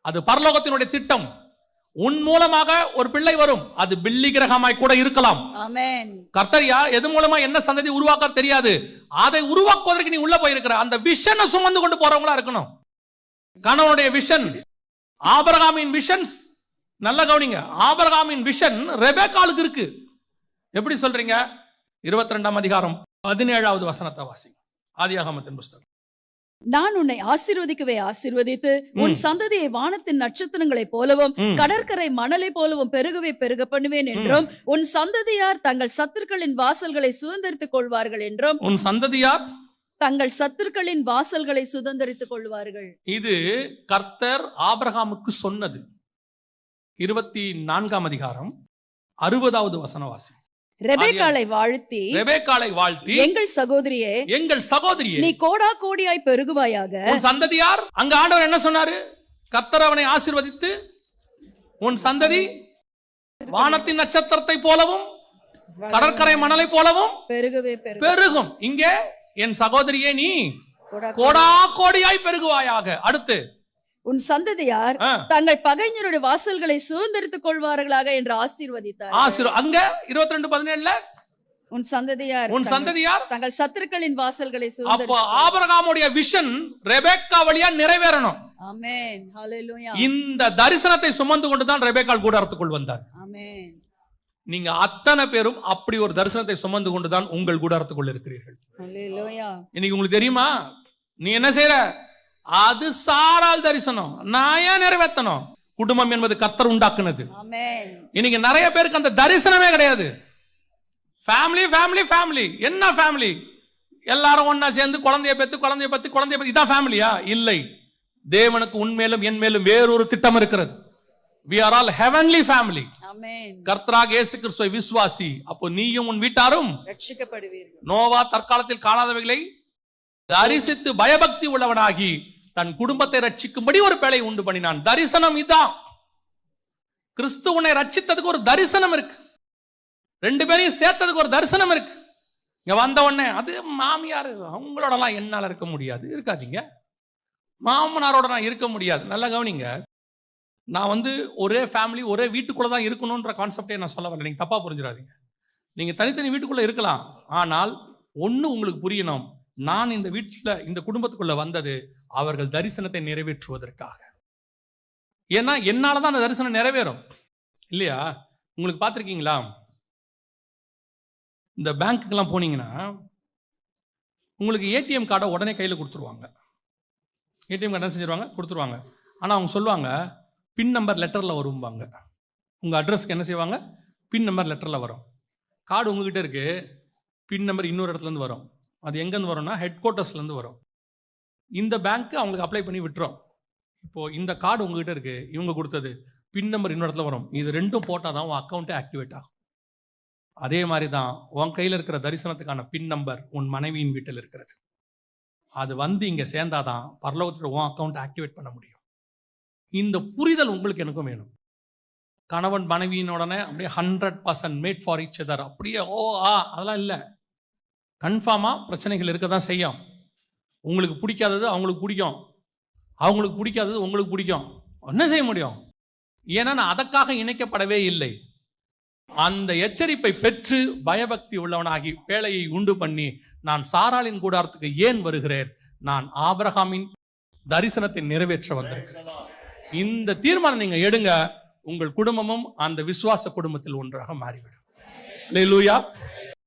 அது பரலோகத்தினுடைய திட்டம். உன் மூலமாக ஒரு பிள்ளை வரும், அது பில்லி கிரகமாய் கூட இருக்கலாம். கர்த்தரியா எது மூலமா என்ன சந்ததி உருவாக்க தெரியாது, அதை உருவாக்குவதற்கு நீ உள்ள போயிருக்கிற அந்த விஷனை சுமந்து கொண்டு போறவங்களா இருக்கணும். கணவனுடைய விஷன், ஆபிரகாமின் விஷன்ஸ், நல்ல கவனிங்க. ஆபிரகாமின் விஷன் ரெபேக்காளுக்கு இருக்கு. எப்படி சொல்றீங்க? 22ஆம் அதிகாரம் 17வது வசனத்தை வாசிங்க, ஆதியாகமத்தின் புஸ்தகம். நான் உன்னை ஆசீர்வதிக்கவே ஆசீர்வதித்து உன் சந்ததியை வானத்தின் நட்சத்திரங்களைப் போலவும் கடற்கரை மணலை போலவும் பெருகவே பெருக பண்ணுவேன் என்றும், உன் சந்ததியார் தங்கள் சத்துருக்களின் வாசல்களை சுதந்தரித்துக் கொள்வார்கள் என்றும். உன் சந்ததியார் தங்கள் சத்துருக்களின் வாசல்களை சுதந்தரித்துக் கொள்வார்கள். இது கர்த்தர் ஆபிரகாமுக்கு சொன்னது. 24ஆம் அதிகாரம் 60வது வசனவாசி. ரெபேக்காளை வாழ்த்தி எங்கள் சகோதரியே நீ கோடா கோடியாய் பெருகுவாயாக. உன் சந்ததியார், அங்க ஆண்டவர் என்ன சொன்னாரு? கர்த்தர் அவனை ஆசீர்வதித்து உன் சந்ததி வானத்தின் நட்சத்திரத்தை போலவும் கடற்கரை மணலை போலவும் பெருகவே பெருகும். இங்கே என் சகோதரியே நீ கோடா கோடியாய் பெருகுவாயாக. அடுத்து, உன் சந்ததியார் தங்கள் பகைஞருடைய வாசல்களை சுதந்தரித்துக் கொள்வார்களாக என்று ஆசீர்வதித்தார். அங்க 22:17 உன் சந்ததியார் தங்கள் சத்துருக்களின் வாசல்களை அப்ப ஆபிரகாமுடைய விஷன் ரெபேக்கா வழியா நிறைவேறணும். ஆமென், ஹல்லேலூயா. இந்த தரிசனத்தை சுமந்து கொண்டுதான் ரெபேக்காள் கூடாரத்துக்குள் வந்தார். ஆமென். நீங்க அத்தனை பேரும் அப்படி ஒரு தரிசனத்தை சுமந்து கொண்டுதான் உங்கள் கூடாரத்துக்குள்ள இருக்கிறீர்கள். அல்லேலூயா. இன்னைக்கு உங்களுக்கு தெரியுமா, நீ என்ன செய்யற? அது சாரால் தரிசனம். நான் ஏன் நிறைவேற்றணும்? குடும்பம் என்பது கர்த்தர் உண்டாக்குனது. ஆமென். இன்னைக்கு நிறைய பேருக்கு அந்த தரிசனமே கிடையாது. Family family family. என்ன ஃபேமிலி? எல்லாரும் ஒன்னா சேர்ந்து குழந்தைய பெத்து இதான் ஃபேமிலியா? இல்லை. தேவனுக்கு உன்மேலும் என் மேலும் வேறொரு திட்டம் இருக்கிறது. We are all heavenly family. ஆமென். கர்த்தராகிய இயேசு கிறிஸ்துவை விசுவாசி. அப்போ நீயும் உன் வீட்டாரும் ரட்சிக்கப்படுவீர்கள். நோவா தற்காலத்தில் காணாதவைகளை தரிசித்து பயபக்தி உள்ளவனாகி தன் குடும்பத்தை ரட்சிக்கும்படி ஒரு பேழை உண்டு பண்ணினான். தரிசனம் இதான். கிறிஸ்து உன்னை ரட்சித்ததுக்கு ஒரு தரிசனம் இருக்கு. ரெண்டு பேரையும் சேர்த்ததுக்கு ஒரு தரிசனம் இருக்கு. இங்க வந்த உடனே அது மாமியார் அவங்களோடலாம் என்னால இருக்க முடியாது, இருக்காதீங்க. மாமனாரோட நான் இருக்க முடியாது. நல்லா கவனிங்க. நான் ஒரே ஃபேமிலி ஒரே வீட்டுக்குள்ள தான் இருக்கணும்ன்ற கான்செப்டே நான் சொல்ல வரல. நீங்க தப்பா புரிஞ்சிடாதீங்க. நீங்க தனித்தனி வீட்டுக்குள்ள இருக்கலாம். ஆனால் ஒண்ணு உங்களுக்கு புரியணும், நான் இந்த வீட்டில் இந்த குடும்பத்துக்குள்ள வந்தது அவர்கள் தரிசனத்தை நிறைவேற்றுவதற்காக. ஏன்னா என்னாலதான் அந்த தரிசனம் நிறைவேறும் இல்லையா? உங்களுக்கு பார்த்துருக்கீங்களா, இந்த பேங்க்குக்கெல்லாம் போனீங்கன்னா உங்களுக்கு ஏடிஎம் கார்டை உடனே கையில் கொடுத்துருவாங்க. ஏடிஎம் கார்டு என்ன செஞ்சிருவாங்க? கொடுத்துருவாங்க. ஆனால் அவங்க சொல்லுவாங்க பின் நம்பர் லெட்டரில் வரும்பாங்க. உங்கள் அட்ரஸ்க்கு என்ன செய்வாங்க? பின் நம்பர் லெட்டரில் வரும். கார்டு உங்ககிட்ட இருக்குது, பின் நம்பர் இன்னொரு இடத்துலேருந்து வரும். அது எங்கேருந்து வரும்னா ஹெட் குவார்ட்டர்ஸ்லேருந்து வரும். இந்த பேங்க்கு அவங்களுக்கு அப்ளை பண்ணி விட்டுரும். இப்போது இந்த கார்டு உங்ககிட்ட இருக்குது, இவங்க கொடுத்தது, பின் நம்பர் இன்னொரு இடத்துல வரும். இது ரெண்டும் போட்டால் தான் உன் அக்கௌண்ட்டே ஆக்டிவேட் ஆகும். அதே மாதிரி தான் உன் கையில் இருக்கிற தரிசனத்துக்கான பின் நம்பர் உன் மனைவியின் வீட்டில் இருக்கிறது. அது இங்கே சேர்ந்தாதான் பரலோகத்தில் உன் அக்கௌண்ட் ஆக்டிவேட் பண்ண முடியும். இந்த புரிதல் உங்களுக்கு எனக்கும் வேணும். கணவன் மனைவியினுடனே அப்படியே 100% மேட் ஃபார் ஈச் அதர் அப்படியே அதெல்லாம் இல்லை. கன்ஃபார்மாக பிரச்சனைகள் இருக்க தான் செய்யும். உங்களுக்கு பிடிக்காதது அவங்களுக்கு பிடிக்கும், அவங்களுக்கு பிடிக்காதது உங்களுக்கு பிடிக்கும். என்ன செய்ய முடியும்? ஏன்னா நான் அதற்காக இணைக்கப்படவே இல்லை. அந்த எச்சரிப்பை பெற்று பயபக்தி உள்ளவனாகி வேலையை உண்டு பண்ணி நான் சாராளின் கூடாரத்துக்கு ஏன் வருகிறேன்? நான் ஆபிரகாமின் தரிசனத்தை நிறைவேற்ற வந்திருக்கிறேன். இந்த தீர்மானம் நீங்க எடுங்க, உங்கள் குடும்பமும் அந்த விசுவாச குடும்பத்தில் ஒன்றாக மாறிவிடும். அல்லேலூயா.